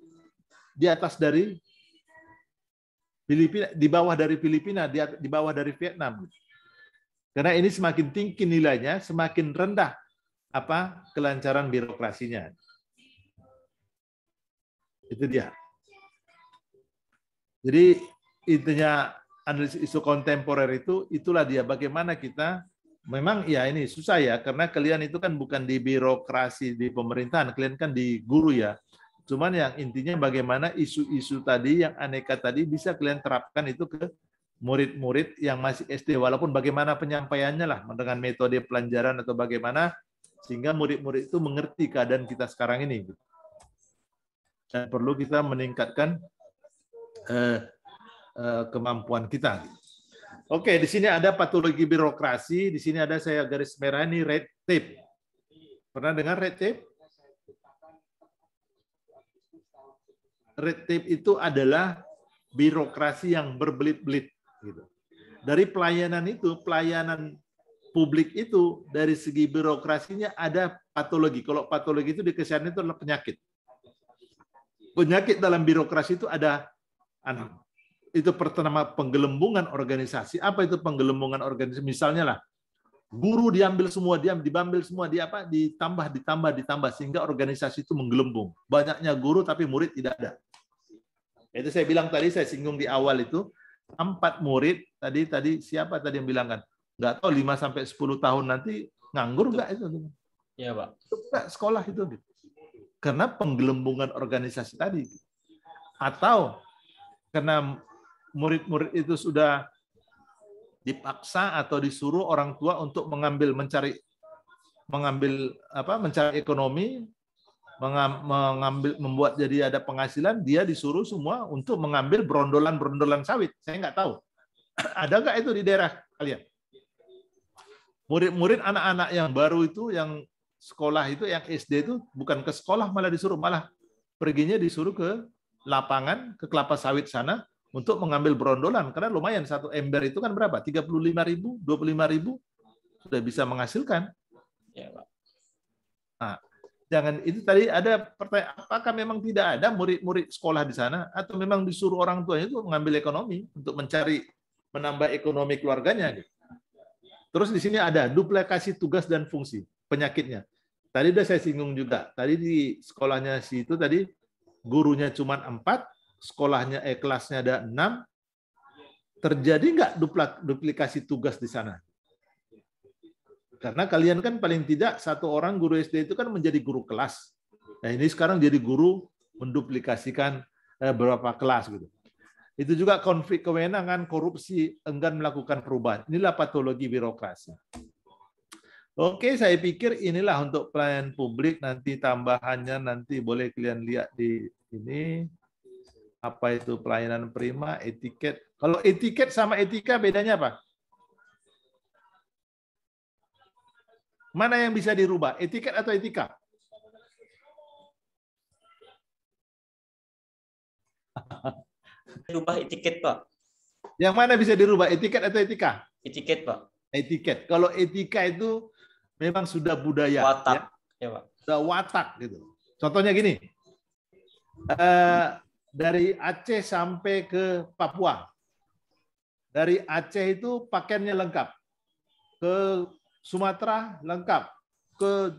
di atas dari Filipina, di bawah dari Filipina, di bawah dari Vietnam. Karena ini semakin tinggi nilainya, semakin rendah kelancaran birokrasinya. Itu dia. Jadi intinya analisis isu kontemporer itulah dia bagaimana kita memang ya ini susah ya karena kalian itu kan bukan di birokrasi di pemerintahan, kalian kan di guru ya. Cuman yang intinya bagaimana isu-isu tadi yang aneka tadi bisa kalian terapkan itu ke murid-murid yang masih SD, walaupun bagaimana penyampaiannya lah dengan metode pelajaran atau bagaimana sehingga murid-murid itu mengerti keadaan kita sekarang ini. Dan perlu kita meningkatkan kemampuan kita. Oke, di sini ada patologi birokrasi, di sini ada saya garis merah ini red tape. Pernah dengar red tape? Red tape itu adalah birokrasi yang berbelit-belit. Gitu. Dari pelayanan publik itu, dari segi birokrasinya ada patologi. Kalau patologi itu di kesehatan itu adalah penyakit. Penyakit dalam birokrasi itu ada itu pertama penggelembungan organisasi. Apa itu penggelembungan organisasi? Misalnya lah, guru diambil semua, ditambah sehingga organisasi itu menggelembung. Banyaknya guru tapi murid tidak ada. Itu saya bilang tadi, saya singgung di awal itu 4 murid tadi siapa tadi yang bilang kan? Nggak tahu 5 sampai 10 tahun nanti nganggur nggak itu? Iya, Pak. Nggak sekolah itu. Karena penggelembungan organisasi tadi. Atau karena murid-murid itu sudah dipaksa atau disuruh orang tua untuk mencari ekonomi, membuat jadi ada penghasilan, dia disuruh semua untuk mengambil berondolan sawit. Saya nggak tahu. Ada nggak itu di daerah kalian? Murid-murid anak-anak yang baru itu, yang sekolah itu, yang SD itu, bukan ke sekolah malah perginya disuruh ke lapangan, ke kelapa sawit sana, untuk mengambil berondolan. Karena lumayan, satu ember itu kan berapa? 35.000, 25.000, sudah bisa menghasilkan. Ya, Pak. Nah, jangan itu tadi ada pertanyaan, apakah memang tidak ada murid-murid sekolah di sana atau memang disuruh orang tuanya itu mengambil ekonomi untuk menambah ekonomi keluarganya. Terus di sini ada duplikasi tugas dan fungsi, penyakitnya. Tadi udah saya singgung juga. Tadi di sekolahnya si itu tadi gurunya cuma 4, kelasnya ada 6. Terjadi nggak duplikasi tugas di sana? Karena kalian kan paling tidak satu orang guru SD itu kan menjadi guru kelas. Nah ini sekarang jadi guru menduplikasikan beberapa kelas gitu. Itu juga konflik kewenangan, korupsi, enggan melakukan perubahan. Inilah patologi birokrasi. Oke, saya pikir inilah untuk pelayanan publik. Nanti tambahannya nanti boleh kalian lihat di ini. Apa itu pelayanan prima, etiket. Kalau etiket sama etika bedanya apa? Mana yang bisa dirubah? Etiket atau etika? Rubah etiket, Pak. Yang mana bisa dirubah? Etiket atau etika? Etiket, Pak. Etiket. Kalau etika itu memang sudah budaya. Watak. Ya, Pak. Sudah watak gitu. Contohnya gini. Dari Aceh sampai ke Papua. Dari Aceh itu pakaiannya lengkap. Ke Sumatera lengkap. Ke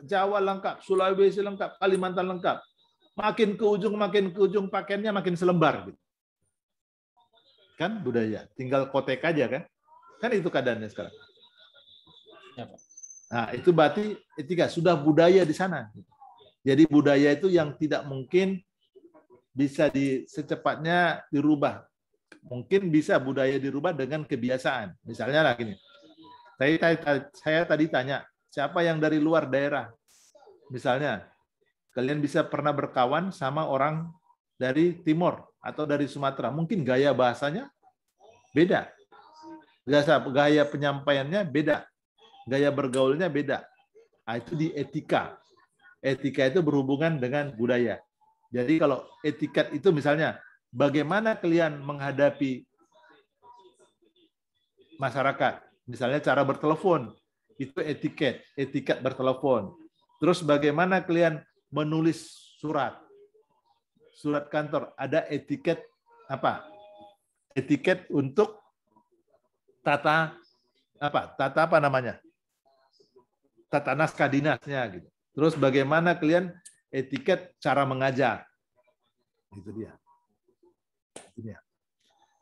Jawa lengkap. Sulawesi lengkap. Kalimantan lengkap. Makin ke ujung pakaiannya makin selembar. Kan budaya. Tinggal kotek aja kan. Kan itu keadaannya sekarang. Nah, itu berarti etika. Sudah budaya di sana. Jadi budaya itu yang tidak mungkin bisa secepatnya dirubah. Mungkin bisa budaya dirubah dengan kebiasaan. Misalnya lah gini. Saya tadi tanya, siapa yang dari luar daerah? Misalnya, kalian bisa pernah berkawan sama orang dari Timur atau dari Sumatera. Mungkin gaya bahasanya beda. Gaya penyampaiannya beda. Gaya bergaulnya beda. Nah, itu di etika. Etika itu berhubungan dengan budaya. Jadi kalau etiket itu misalnya, bagaimana kalian menghadapi masyarakat? Misalnya cara bertelepon, itu etiket bertelepon. Terus bagaimana kalian menulis surat kantor, ada etiket apa? Etiket untuk tata apa namanya? Tata naskah dinasnya gitu. Terus bagaimana kalian etiket cara mengajar. Itu dia.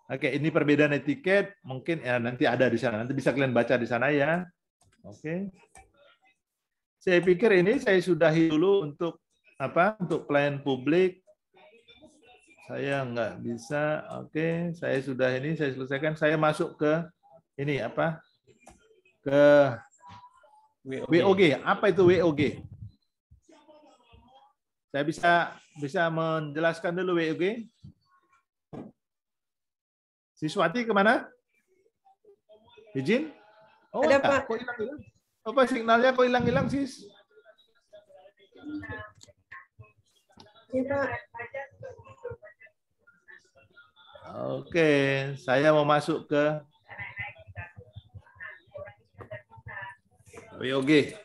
Oke, ini perbedaan etiket mungkin ya nanti ada di sana. Nanti bisa kalian baca di sana ya. Oke. Saya pikir ini saya sudahi dulu untuk Untuk pelayan publik. Saya nggak bisa. Oke, saya sudah ini saya selesaikan. Saya masuk ke ini Ke WOG. Apa itu WOG? Saya bisa menjelaskan dulu WOG. Siswati kemana? Izin? Oh, ada Pak. Kok hilang-hilang? Apa signalnya kok hilang-hilang, Sis? Oke, saya mau masuk ke WOG.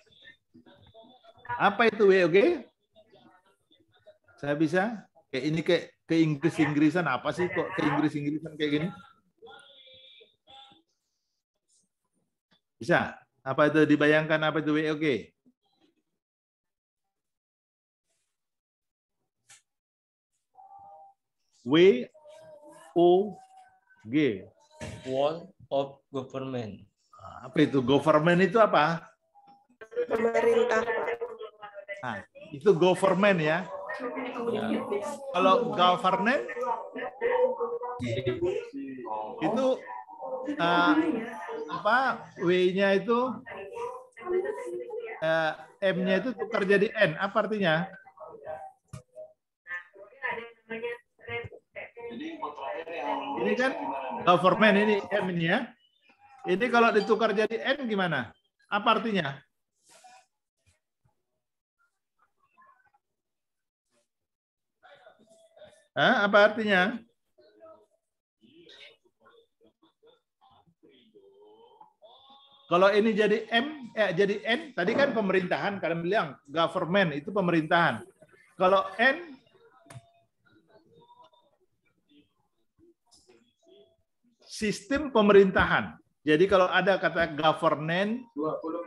Apa itu WOG? Saya bisa? Kayak ini kayak ke Inggris-Inggrisan apa sih kok ke Inggris-Inggrisan kayak gini? Bisa? Apa itu dibayangkan apa itu WOG? WOG. Wall of Government. Apa itu? Government itu apa? Pemerintah, Pak. Nah, itu government ya. Kalau governance itu W-nya itu M-nya itu tukar jadi N. Apa artinya? Ini kan government ini M ini ya. Ini kalau ditukar jadi N gimana? Apa artinya? Apa artinya? Kalau ini jadi jadi N, tadi kan pemerintahan, kalian bilang government itu pemerintahan. Kalau N, sistem pemerintahan. Jadi kalau ada kata governance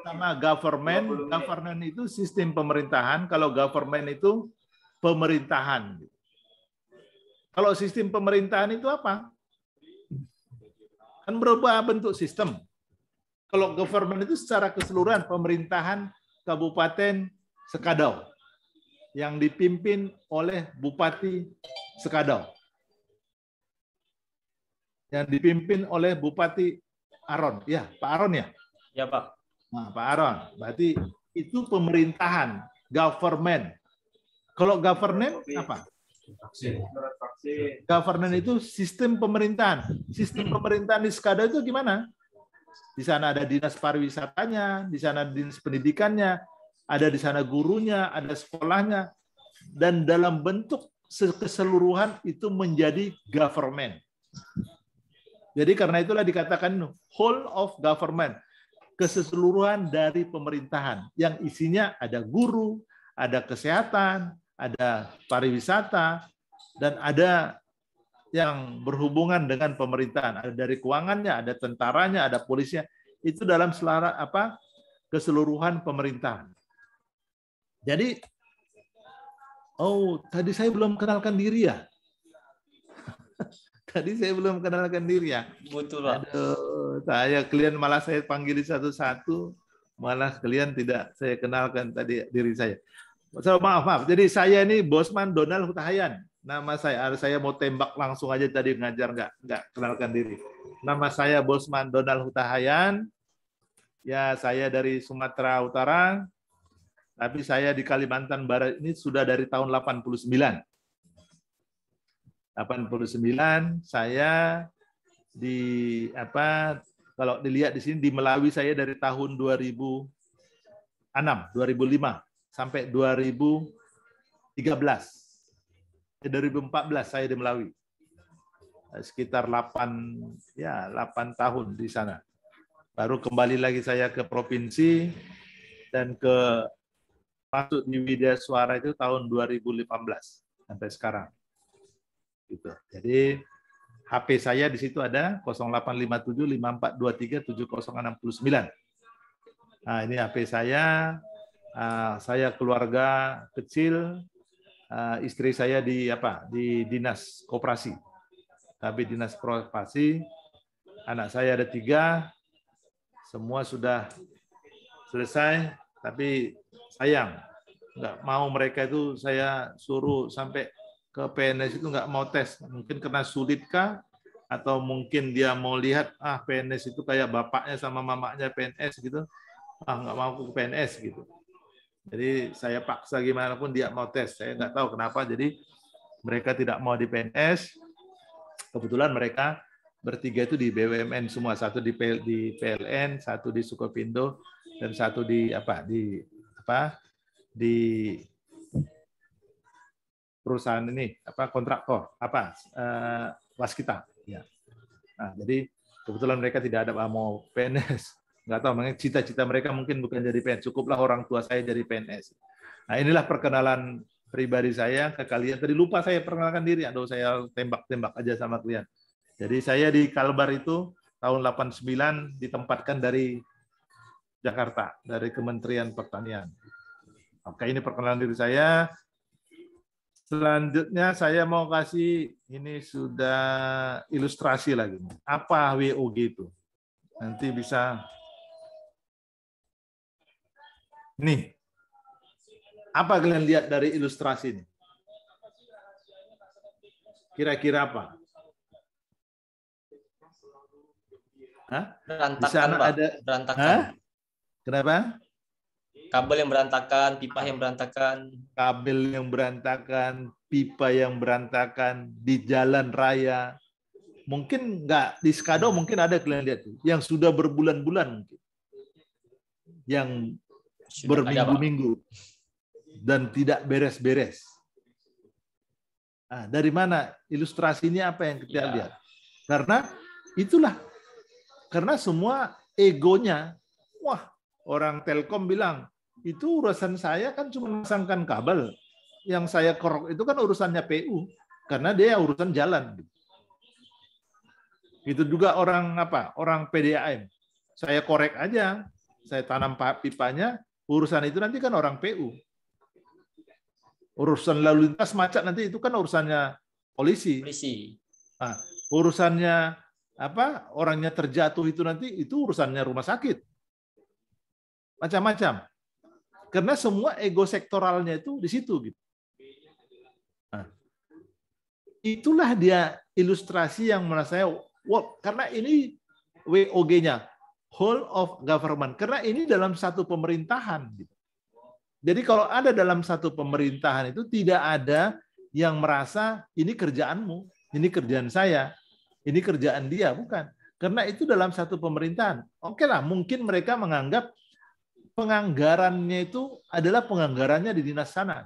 sama government itu sistem pemerintahan, kalau government itu pemerintahan. Kalau sistem pemerintahan itu apa? Kan berubah bentuk sistem. Kalau government itu secara keseluruhan pemerintahan Kabupaten Sekadau yang dipimpin oleh Bupati Sekadau. Yang dipimpin oleh Bupati Aron. Ya, Pak Aron ya? Ya, Pak. Nah, Pak Aron. Berarti itu pemerintahan, government. Kalau governance apa? Governance itu sistem pemerintahan. Sistem pemerintahan di Sekadau itu gimana? Di sana ada dinas pariwisatanya, di sana dinas pendidikannya, ada di sana gurunya, ada sekolahnya, dan dalam bentuk keseluruhan itu menjadi government. Jadi karena itulah dikatakan whole of government, keseluruhan dari pemerintahan, yang isinya ada guru, ada kesehatan, ada pariwisata, dan ada yang berhubungan dengan pemerintahan, ada dari keuangannya, ada tentaranya, ada polisinya, itu dalam keseluruhan pemerintahan. Jadi, oh tadi saya belum kenalkan diri ya. Tadi saya belum kenalkan diri ya. Betul, Pak. Aduh, kalian malah saya panggil satu-satu, malah kalian tidak saya kenalkan tadi diri saya. So, maaf. Jadi saya ini Bosman Donald Hutahayan. Nama saya mau tembak langsung aja tadi ngajar nggak kenalkan diri. Nama saya Bosman Donald Hutahayan. Ya, saya dari Sumatera Utara. Tapi saya di Kalimantan Barat ini sudah dari tahun 89. 89 saya kalau dilihat di sini di Melawi saya dari tahun 2005 sampai 2013. 2014 saya di Melawi. Sekitar 8 tahun di sana. Baru kembali lagi saya ke provinsi dan masuk di Widya Suara itu tahun 2015 sampai sekarang. Gitu. Jadi HP saya di situ ada 085754237069. Nah, ini HP saya. Saya keluarga kecil. Istri saya di dinas koperasi. Tapi dinas koperasi, anak saya ada 3, semua sudah selesai. Tapi sayang, nggak mau mereka itu saya suruh sampai ke PNS itu nggak mau tes. Mungkin karena sulit kah? Atau mungkin dia mau lihat, PNS itu kayak bapaknya sama mamanya PNS gitu. Nggak mau ke PNS gitu. Jadi saya paksa gimana pun dia mau tes. Saya nggak tahu kenapa. Jadi mereka tidak mau di PNS. Kebetulan mereka bertiga itu di BUMN semua. Satu di PLN, satu di Sukopindo, dan satu di perusahaan ini kontraktor waskita. Ya. Nah, jadi kebetulan mereka tidak ada mau PNS. Nggak tahu, makanya cita-cita mereka mungkin bukan jadi PNS. Cukuplah orang tua saya jadi PNS. Nah, inilah perkenalan pribadi saya ke kalian. Tadi lupa saya perkenalkan diri. Aduh, saya tembak-tembak aja sama kalian. Jadi saya di Kalbar itu tahun 89 ditempatkan dari Jakarta, dari Kementerian Pertanian. Oke, ini perkenalan diri saya. Selanjutnya saya mau kasih, ini sudah ilustrasi lagi. Apa WOG itu? Nanti bisa. Nih, apa kalian lihat dari ilustrasi ini? Kira-kira apa? Berantakan, di sana Pak. ada Berantakan. Kenapa? Kabel yang berantakan, pipa yang berantakan. Kabel yang berantakan, pipa yang berantakan di jalan raya. Mungkin nggak di Skado, mungkin ada kalian lihat yang sudah berbulan-bulan mungkin. Yang berminggu-minggu dan tidak beres-beres. Nah, dari mana ilustrasinya apa yang kita lihat? Karena itulah, karena semua egonya, orang Telkom bilang, itu urusan saya kan cuma memasangkan kabel. Yang saya korek itu kan urusannya PU, karena dia urusan jalan. Itu juga orang PDAM. Saya korek aja, saya tanam pipanya, urusan itu nanti kan orang PU. Urusan lalu lintas macet nanti itu kan urusannya polisi. Nah, urusannya orangnya terjatuh itu nanti itu urusannya rumah sakit. Macam-macam. Karena semua ego sektoralnya itu di situ gitu. Nah, itulah dia ilustrasi yang menurut saya karena ini WOG-nya whole of government. Karena ini dalam satu pemerintahan. Jadi kalau ada dalam satu pemerintahan itu tidak ada yang merasa ini kerjaanmu, ini kerjaan saya, ini kerjaan dia, bukan. Karena itu dalam satu pemerintahan. Oke lah, mungkin mereka menganggap penganggarannya itu adalah penganggarannya di dinas sana.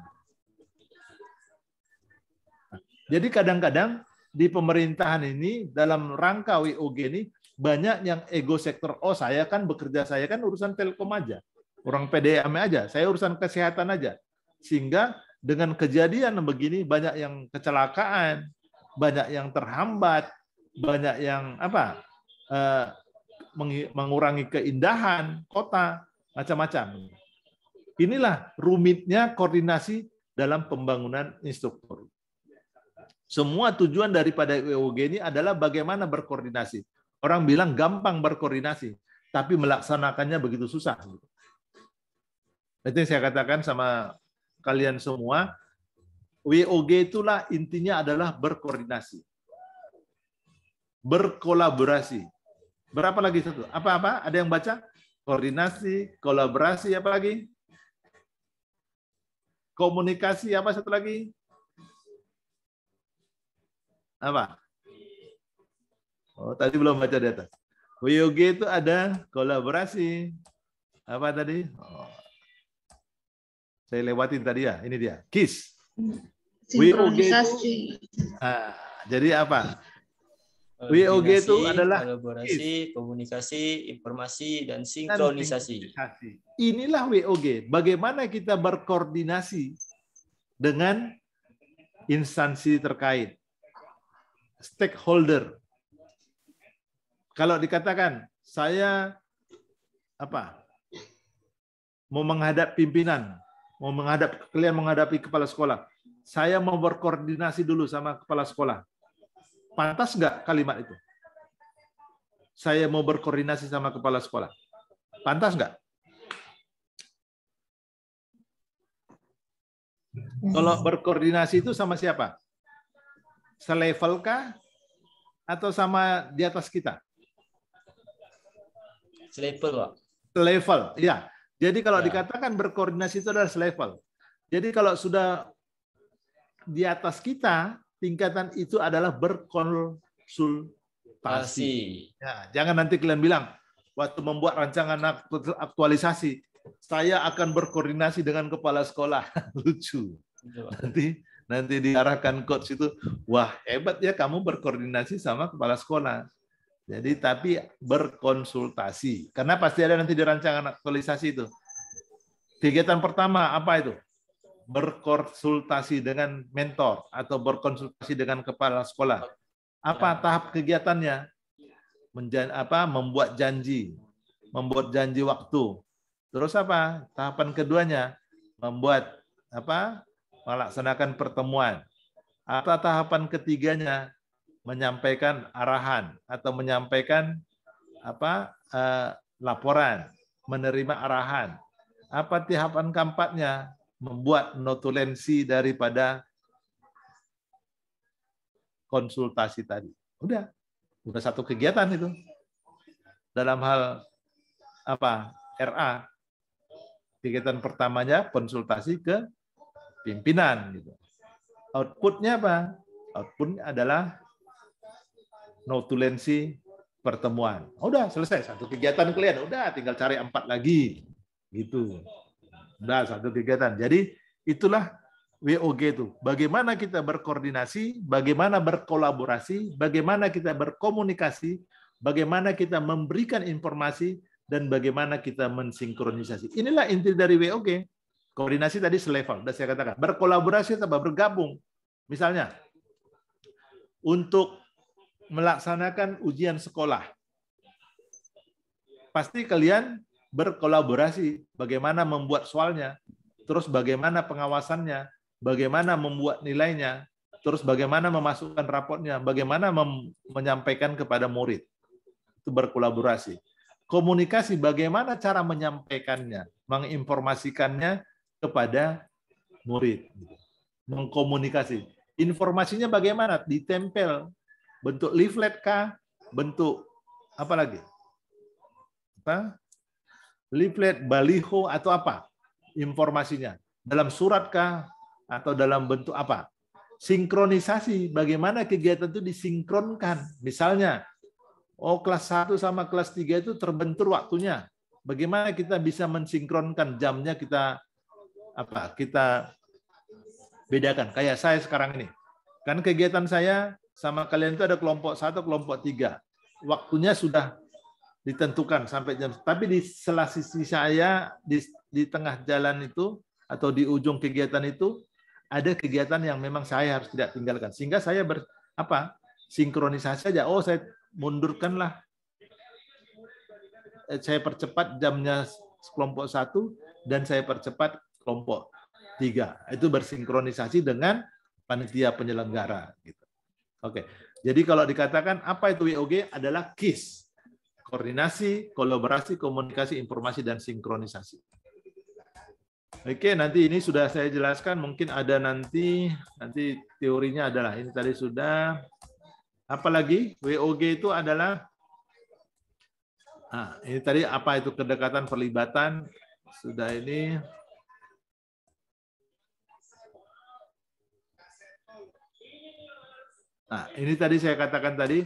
Jadi kadang-kadang di pemerintahan ini dalam rangka WOG ini banyak yang ego sektor. Oh, saya kan bekerja, saya kan urusan Telkom aja. Orang PDAM aja, saya urusan kesehatan aja. Sehingga dengan kejadian begini banyak yang kecelakaan, banyak yang terhambat, banyak yang mengurangi keindahan kota, macam-macam. Inilah rumitnya koordinasi dalam pembangunan instruktur. Semua tujuan daripada WOG ini adalah bagaimana berkoordinasi. Orang bilang gampang berkoordinasi, tapi melaksanakannya begitu susah. Itu yang saya katakan sama kalian semua, WOG itulah intinya adalah berkoordinasi. Berkolaborasi. Berapa lagi satu? Apa-apa? Ada yang baca? Koordinasi, kolaborasi, apa lagi? Komunikasi, apa satu lagi? Apa? Oh, tadi belum baca di atas. WOG itu ada kolaborasi. Apa tadi? Oh. Saya lewatin tadi ya. Ini dia. KISS. Sinkronisasi. Jadi apa? WOG itu adalah kolaborasi, komunikasi, informasi, dan sinkronisasi. Inilah WOG. Bagaimana kita berkoordinasi dengan instansi terkait, stakeholder. Kalau dikatakan saya mau menghadap pimpinan, kalian menghadapi kepala sekolah, saya mau berkoordinasi dulu sama kepala sekolah. Pantas nggak kalimat itu? Saya mau berkoordinasi sama kepala sekolah. Pantas nggak? Kalau berkoordinasi itu sama siapa? Selevel kah? Atau sama di atas kita? Selevel, Pak. Selevel, ya. Jadi kalau dikatakan berkoordinasi itu adalah selevel. Jadi kalau sudah di atas kita, tingkatan itu adalah berkonsultasi. Ya, jangan nanti kalian bilang, waktu membuat rancangan aktualisasi, saya akan berkoordinasi dengan kepala sekolah. Lucu. Nanti diarahkan coach itu, wah hebat ya kamu berkoordinasi sama kepala sekolah. Jadi tapi berkonsultasi. Karena pasti ada nanti di rancangan aktualisasi itu. Kegiatan pertama apa itu? Berkonsultasi dengan mentor atau berkonsultasi dengan kepala sekolah. Apa tahap kegiatannya? Membuat janji waktu. Terus apa? Tahapan keduanya melaksanakan pertemuan. Atau tahapan ketiganya menyampaikan arahan atau menyampaikan laporan, menerima arahan. Apa tahapan keempatnya? Membuat notulensi daripada konsultasi tadi. Udah satu kegiatan itu. Dalam hal RA. Kegiatan pertamanya konsultasi ke pimpinan gitu. Outputnya apa? Outputnya adalah notulensi pertemuan. Udah selesai satu kegiatan kalian. Udah tinggal cari 4 lagi. Gitu. Udah satu kegiatan. Jadi itulah WOG itu. Bagaimana kita berkoordinasi, bagaimana berkolaborasi, bagaimana kita berkomunikasi, bagaimana kita memberikan informasi, dan bagaimana kita mensinkronisasi. Inilah inti dari WOG. Koordinasi tadi selevel, sudah saya katakan. Berkolaborasi atau bergabung. Misalnya, untuk melaksanakan ujian sekolah. Pasti kalian berkolaborasi, bagaimana membuat soalnya, terus bagaimana pengawasannya, bagaimana membuat nilainya, terus bagaimana memasukkan raportnya, bagaimana menyampaikan kepada murid. Itu berkolaborasi. Komunikasi, bagaimana cara menyampaikannya, menginformasikannya kepada murid. Mengkomunikasi. Informasinya bagaimana? Ditempel. Bentuk leaflet kah? Bentuk apa lagi? Leaflet, baliho, atau apa informasinya? Dalam surat kah? Atau dalam bentuk apa? Sinkronisasi, bagaimana kegiatan itu disinkronkan. Misalnya, kelas 1 sama kelas 3 itu terbentur waktunya. Bagaimana kita bisa mensinkronkan jamnya kita bedakan. Kayak saya sekarang ini. Kan kegiatan saya sama kalian itu ada kelompok 1, kelompok 3. Waktunya sudah ditentukan sampai jam. Tapi di sela-sisi saya di tengah jalan itu atau di ujung kegiatan itu ada kegiatan yang memang saya harus tidak tinggalkan. Sehingga saya apa? Sinkronisasi aja. Oh, saya mundurkanlah. Saya percepat jamnya kelompok 1 dan saya percepat kelompok 3. Itu bersinkronisasi dengan panitia penyelenggara. Gitu. Oke. Jadi kalau dikatakan apa itu WOG adalah KISS. Koordinasi, kolaborasi, komunikasi, informasi, dan sinkronisasi. Oke, nanti ini sudah saya jelaskan. Mungkin ada nanti teorinya adalah ini tadi sudah. Apalagi WOG itu adalah ini tadi apa itu kedekatan perlibatan sudah ini. Nah, ini tadi saya katakan tadi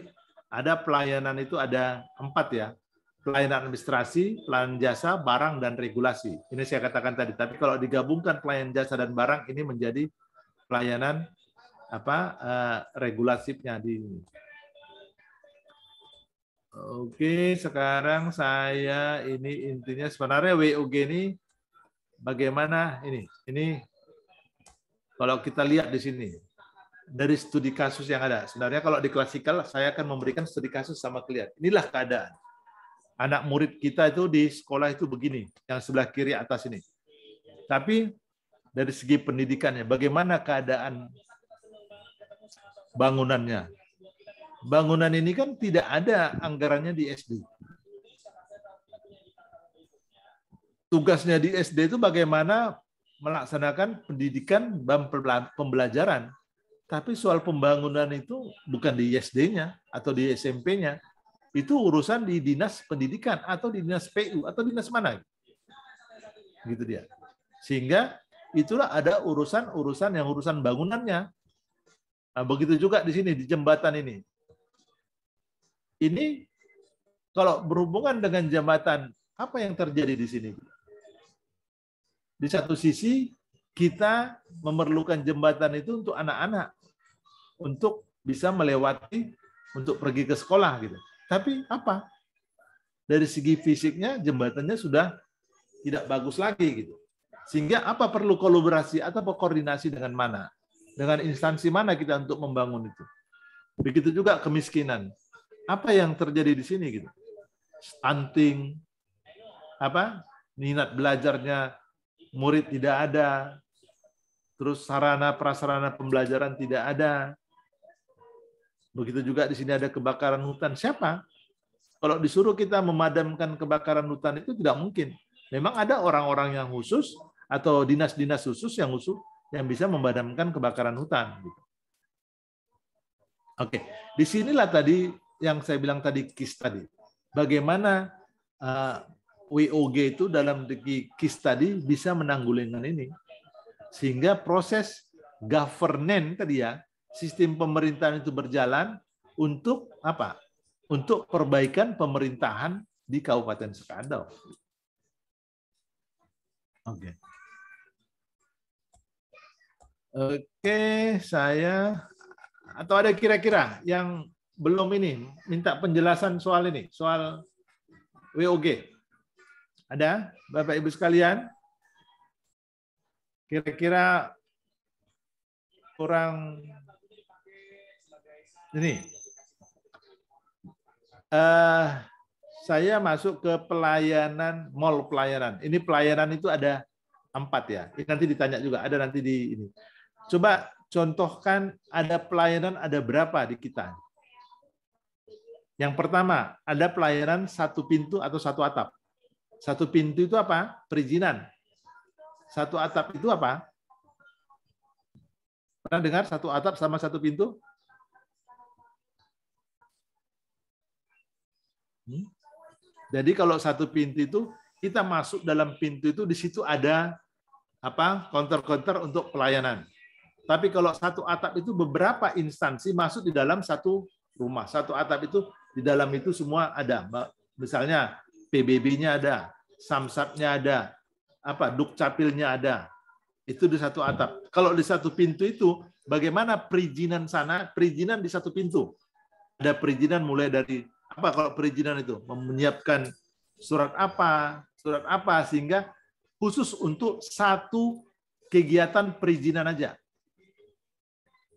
ada pelayanan itu ada 4 ya. Pelayanan administrasi, pelayanan jasa, barang, dan regulasi. Ini saya katakan tadi. Tapi kalau digabungkan pelayanan jasa dan barang ini menjadi pelayanan regulasifnya di ini. Oke, sekarang saya ini intinya sebenarnya WOG ini bagaimana ini. Ini kalau kita lihat di sini dari studi kasus yang ada. Sebenarnya kalau di klasikal saya akan memberikan studi kasus sama kalian. Inilah keadaan. Anak murid kita itu di sekolah itu begini, yang sebelah kiri atas ini. Tapi dari segi pendidikannya, bagaimana keadaan bangunannya? Bangunan ini kan tidak ada anggarannya di SD. Tugasnya di SD itu bagaimana melaksanakan pendidikan dan pembelajaran. Tapi soal pembangunan itu bukan di SD-nya atau di SMP-nya. Itu urusan di dinas pendidikan atau di dinas PU atau dinas mana. Gitu dia. Sehingga itulah ada urusan yang urusan bangunannya. Nah, begitu juga di sini di jembatan ini. Ini kalau berhubungan dengan jembatan, apa yang terjadi di sini? Di satu sisi, kita memerlukan jembatan itu untuk anak-anak, untuk bisa melewati, untuk pergi ke sekolah. Gitu. Tapi apa? Dari segi fisiknya, jembatannya sudah tidak bagus lagi. Gitu. Sehingga apa perlu kolaborasi atau koordinasi dengan mana? Dengan instansi mana kita untuk membangun itu? Begitu juga kemiskinan. Apa yang terjadi di sini gitu? Stunting, minat belajarnya murid tidak ada, terus sarana prasarana pembelajaran tidak ada. Begitu juga di sini ada kebakaran hutan. Siapa? Kalau disuruh kita memadamkan kebakaran hutan itu tidak mungkin. Memang ada orang-orang yang khusus atau dinas-dinas khusus yang bisa memadamkan kebakaran hutan. Oke, disinilah tadi yang saya bilang tadi KISS tadi. Bagaimana WOG itu dalam segi KISS tadi bisa menanggulangi ini. Sehingga proses governance tadi ya, sistem pemerintahan itu berjalan untuk apa? Untuk perbaikan pemerintahan di Kabupaten Sekadau. Oke. Oke, saya atau ada kira-kira yang belum ini minta penjelasan soal ini, soal WOG. Ada, Bapak Ibu sekalian? Kira-kira kurang ini. Saya masuk ke pelayanan, mall pelayanan. Ini pelayanan itu ada 4 ya. Ini nanti ditanya juga, ada nanti di ini. Coba contohkan ada pelayanan ada berapa di kita? Yang pertama, ada pelayanan 1 pintu atau 1 atap. 1 pintu itu apa? Perizinan. 1 atap itu apa? Pernah dengar 1 atap sama 1 pintu? Jadi kalau 1 pintu itu, kita masuk dalam pintu itu, di situ ada counter-counter untuk pelayanan. Tapi kalau 1 atap itu beberapa instansi masuk di dalam 1 rumah. 1 atap itu di dalam itu semua ada. Misalnya PBB-nya ada, Samsat-nya ada, Dukcapilnya ada. Itu di 1 atap. Kalau di 1 pintu itu, bagaimana perizinan sana? Perizinan di 1 pintu. Ada perizinan mulai dari kalau perizinan itu? Menyiapkan surat apa, sehingga khusus untuk 1 kegiatan perizinan aja.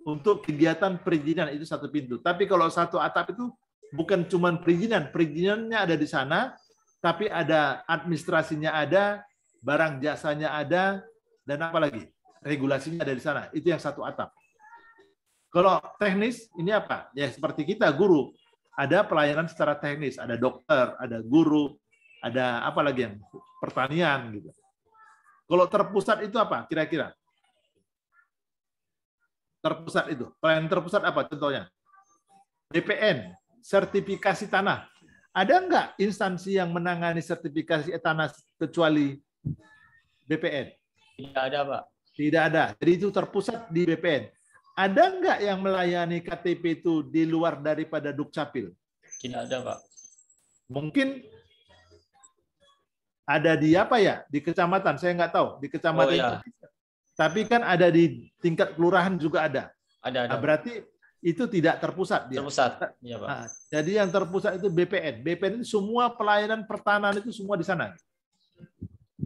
untuk kegiatan perizinan itu satu pintu. Tapi kalau satu atap itu bukan cuma perizinan, perizinannya ada di sana, tapi ada administrasinya ada, barang jasanya ada, dan apa lagi? Regulasinya ada di sana. Itu yang satu atap. Kalau teknis, ini apa? Ya seperti kita, guru. Ada pelayanan secara teknis, ada dokter, ada guru, ada apa lagi yang pertanian gitu. Kalau terpusat itu apa kira-kira? Terpusat itu, pelayanan terpusat apa contohnya? BPN, sertifikasi tanah. Ada nggak instansi yang menangani sertifikasi tanah kecuali BPN? Tidak ada, Pak. Tidak ada. Jadi itu terpusat di BPN. Ada nggak yang melayani KTP itu di luar daripada Dukcapil? Tidak ada, Pak. Mungkin ada di apa ya? Di kecamatan, saya nggak tahu. Di kecamatan ya. Tapi kan ada di tingkat kelurahan juga ada. Ada. Nah, berarti itu tidak terpusat dia. Terpusat. Iya, Pak. Nah, jadi yang terpusat itu BPN. BPN itu semua pelayanan pertanahan itu semua di sana.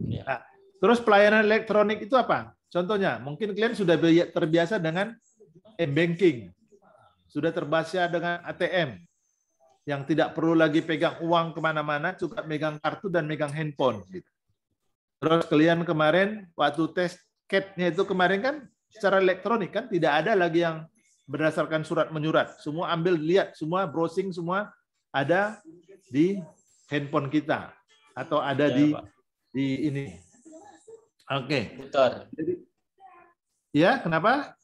Ya. Nah, terus pelayanan elektronik itu apa? Contohnya, mungkin kalian sudah terbiasa dengan m-banking. Sudah terbiasa dengan ATM. Yang tidak perlu lagi pegang uang kemana-mana, cukup megang kartu dan megang handphone. Terus kalian kemarin, waktu tes CAT-nya itu kemarin kan secara elektronik kan, tidak ada lagi yang berdasarkan surat menyurat. Semua ambil, lihat, semua browsing, semua ada di handphone kita. Atau ada Ya, di ini. Oke. Putar. Ya, kenapa?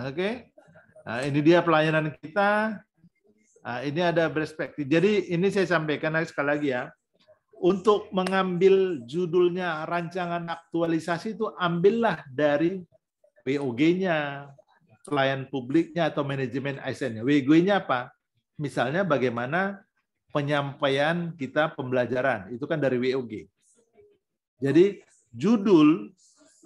Oke. Nah, ini dia pelayanan kita. Nah, ini ada perspektif. Jadi ini saya sampaikan sekali lagi ya. Untuk mengambil judulnya rancangan aktualisasi itu ambillah dari WOG-nya, pelayan publiknya atau manajemen ASN-nya. WOG-nya apa? Misalnya bagaimana penyampaian kita pembelajaran. Itu kan dari WOG. Jadi judul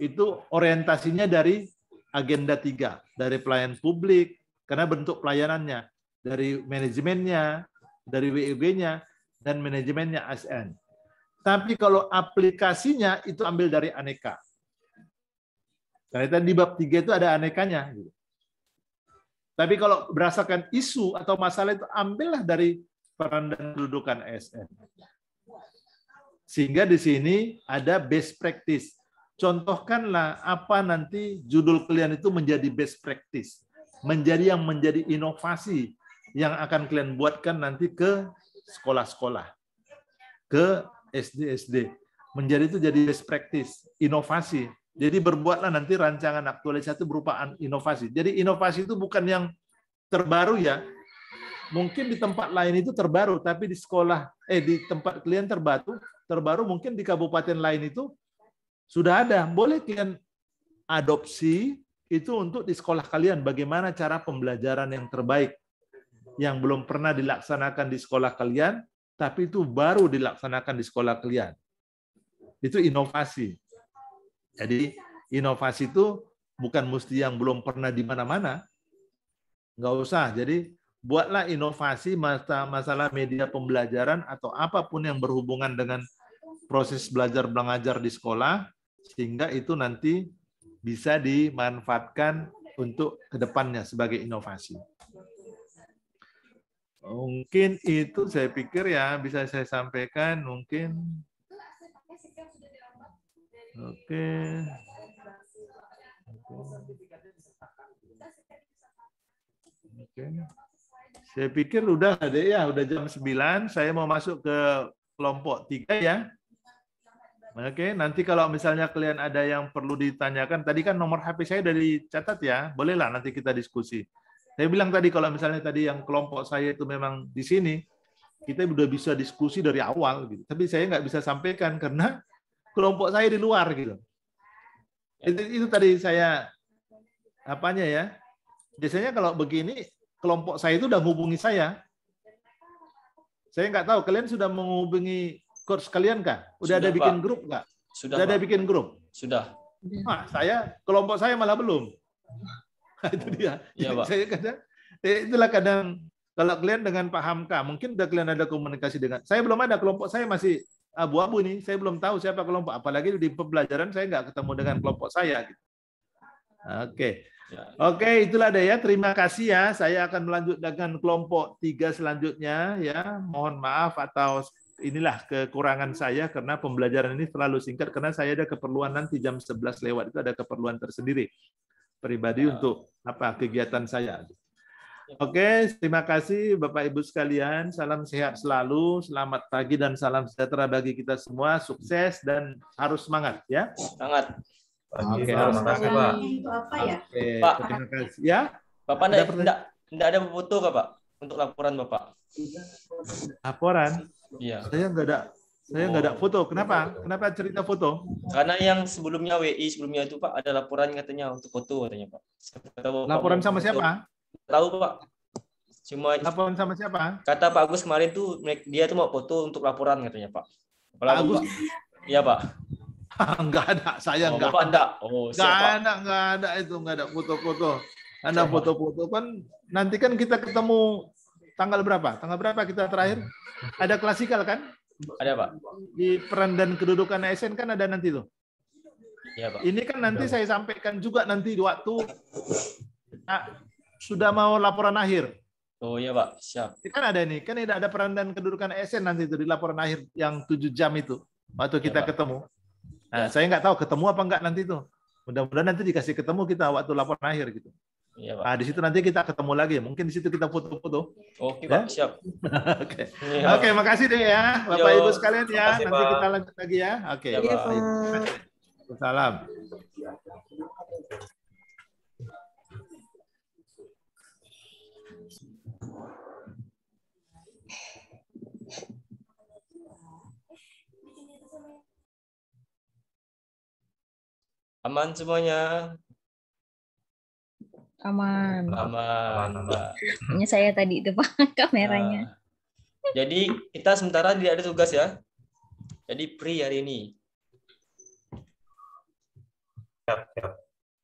itu orientasinya dari agenda 3, dari pelayan publik, karena bentuk pelayanannya, dari manajemennya, dari WOG-nya, dan manajemennya ASN. Tapi kalau aplikasinya itu ambil dari aneka. Karena di bab 3 itu ada anekanya. Tapi kalau berdasarkan isu atau masalah itu ambillah dari peran dan kedudukan ASN. Sehingga di sini ada best practice. Contohkanlah apa nanti judul kalian itu menjadi best practice. Menjadi yang menjadi inovasi yang akan kalian buatkan nanti ke sekolah-sekolah. Ke SD-SD. Menjadi itu jadi best practice. Inovasi. Jadi berbuatlah nanti rancangan aktualisasi berupa inovasi. Jadi inovasi itu bukan yang terbaru ya. Mungkin di tempat lain itu terbaru, tapi di sekolah, di tempat kalian terbaru mungkin di kabupaten lain itu sudah ada. Boleh kalian adopsi itu untuk di sekolah kalian. Bagaimana cara pembelajaran yang terbaik yang belum pernah dilaksanakan di sekolah kalian, tapi itu baru dilaksanakan di sekolah kalian. Itu inovasi. Jadi inovasi itu bukan mesti yang belum pernah di mana-mana. Nggak usah. Jadi buatlah inovasi masalah media pembelajaran atau apapun yang berhubungan dengan proses belajar mengajar di sekolah, sehingga itu nanti bisa dimanfaatkan untuk kedepannya sebagai inovasi. Mungkin itu saya pikir ya bisa saya sampaikan mungkin. Oke. Oke. Saya pikir udah ada ya, udah jam 9, saya mau masuk ke kelompok 3 ya. Oke, nanti kalau misalnya kalian ada yang perlu ditanyakan, tadi kan nomor HP saya udah dicatat ya, bolehlah nanti kita diskusi. Saya bilang tadi kalau misalnya tadi yang kelompok saya itu memang di sini, kita udah bisa diskusi dari awal gitu. Tapi saya nggak bisa sampaikan karena kelompok saya di luar gitu. Itu tadi saya apanya ya? Biasanya kalau begini kelompok saya itu udah hubungi saya. Saya nggak tahu kalian sudah menghubungi coach kalian kah? Udah ada bikin grup nggak? Sudah ada bikin grup? Sudah. Nah, kelompok saya malah belum. Itu dia. Ya, Pak. Saya itulah kadang kalau kalian dengan Pak Hamka, mungkin udah kalian ada komunikasi dengan. Saya belum ada, kelompok saya masih abu-abu nih. Saya belum tahu siapa kelompok. Apalagi di pembelajaran saya nggak ketemu dengan kelompok saya. Oke. Ya. Oke, itulah deh ya. Terima kasih ya. Saya akan melanjut dengan kelompok 3 selanjutnya ya. Mohon maaf atau inilah kekurangan saya karena pembelajaran ini terlalu singkat karena saya ada keperluan nanti jam 11 lewat itu ada keperluan tersendiri pribadi untuk kegiatan saya. Oke, terima kasih Bapak Ibu sekalian. Salam sehat selalu, selamat pagi dan salam sejahtera bagi kita semua. Sukses dan harus semangat ya. Semangat. Oke, harus semangat Pak. Oke, Pak. terima kasih ya. Bapak enggak ada foto kah, Pak? Untuk laporan Bapak. Laporan? Iya. Saya nggak ada foto. Kenapa? Kenapa cerita foto? Karena yang sebelumnya WI sebelumnya itu Pak ada laporan katanya untuk foto katanya Pak. Laporan sama siapa? Tahu Pak. Cuma Laporan sama siapa? kata Pak Agus kemarin tuh dia tuh mau foto untuk laporan katanya Pak. Pak Agus? Iya Pak. Enggak ada, saya enggak. Bapak enggak. Oh, siap, enggak ada itu, enggak ada foto-foto. Ada foto-foto kan nanti kan kita ketemu tanggal berapa? Tanggal berapa kita terakhir? Ada klasikal kan? Ada Pak. Di peran dan kedudukan ASN kan ada nanti tuh. Iya Pak. Ini kan nanti saya sampaikan juga nanti di waktu sudah mau laporan akhir. Oh iya Pak, siap. Kan ada nih, kan ada peran dan kedudukan ASN nanti itu di laporan akhir yang 7 jam itu waktu kita ketemu. Nah, saya nggak tahu ketemu apa enggak nanti itu. Mudah-mudahan nanti dikasih ketemu kita waktu laporan akhir gitu. Iya Pak. Nah, di situ nanti kita ketemu lagi. Mungkin di situ kita foto-foto. Oke Pak, siap. Oke. Iya. Oke, makasih deh ya Bapak Ibu sekalian ya. Makasih, Nanti Pak. kita lanjut lagi ya. Oke. Iya, Pak. Salam. Aman semuanya. Aman. Aman, Mbak. Ini saya tadi itu Pak kameranya. Nah, jadi kita sementara tidak ada tugas ya. Jadi free hari ini.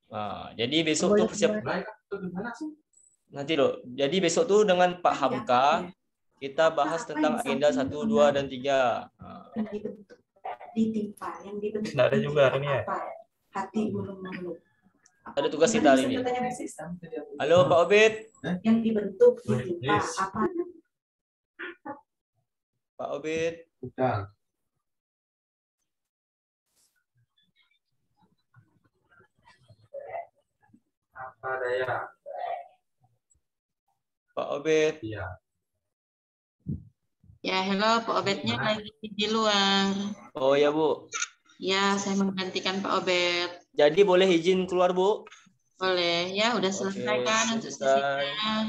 Nah, jadi besok tuh persiapan. Nanti loh. Jadi besok tuh dengan Pak Hamka kita bahas tentang agenda 1, 2, dan 3. Nah. Ditimpa, yang dibentuk. Nggak ada juga hari ini ya? Hati ulung-ulung. Ada tugas kita hari ini. Halo Pak Obed. Yang dibentuk ditimpa apa? Pak Obed. Bukan. Apa daya? Pak Obed. Iya. Ya, halo, Pak Obednya lagi di luar. Oh ya Bu. Ya, saya menggantikan Pak Obed. Jadi boleh izin keluar Bu? Boleh, ya, udah selesai kan untuk selesai. sesinya.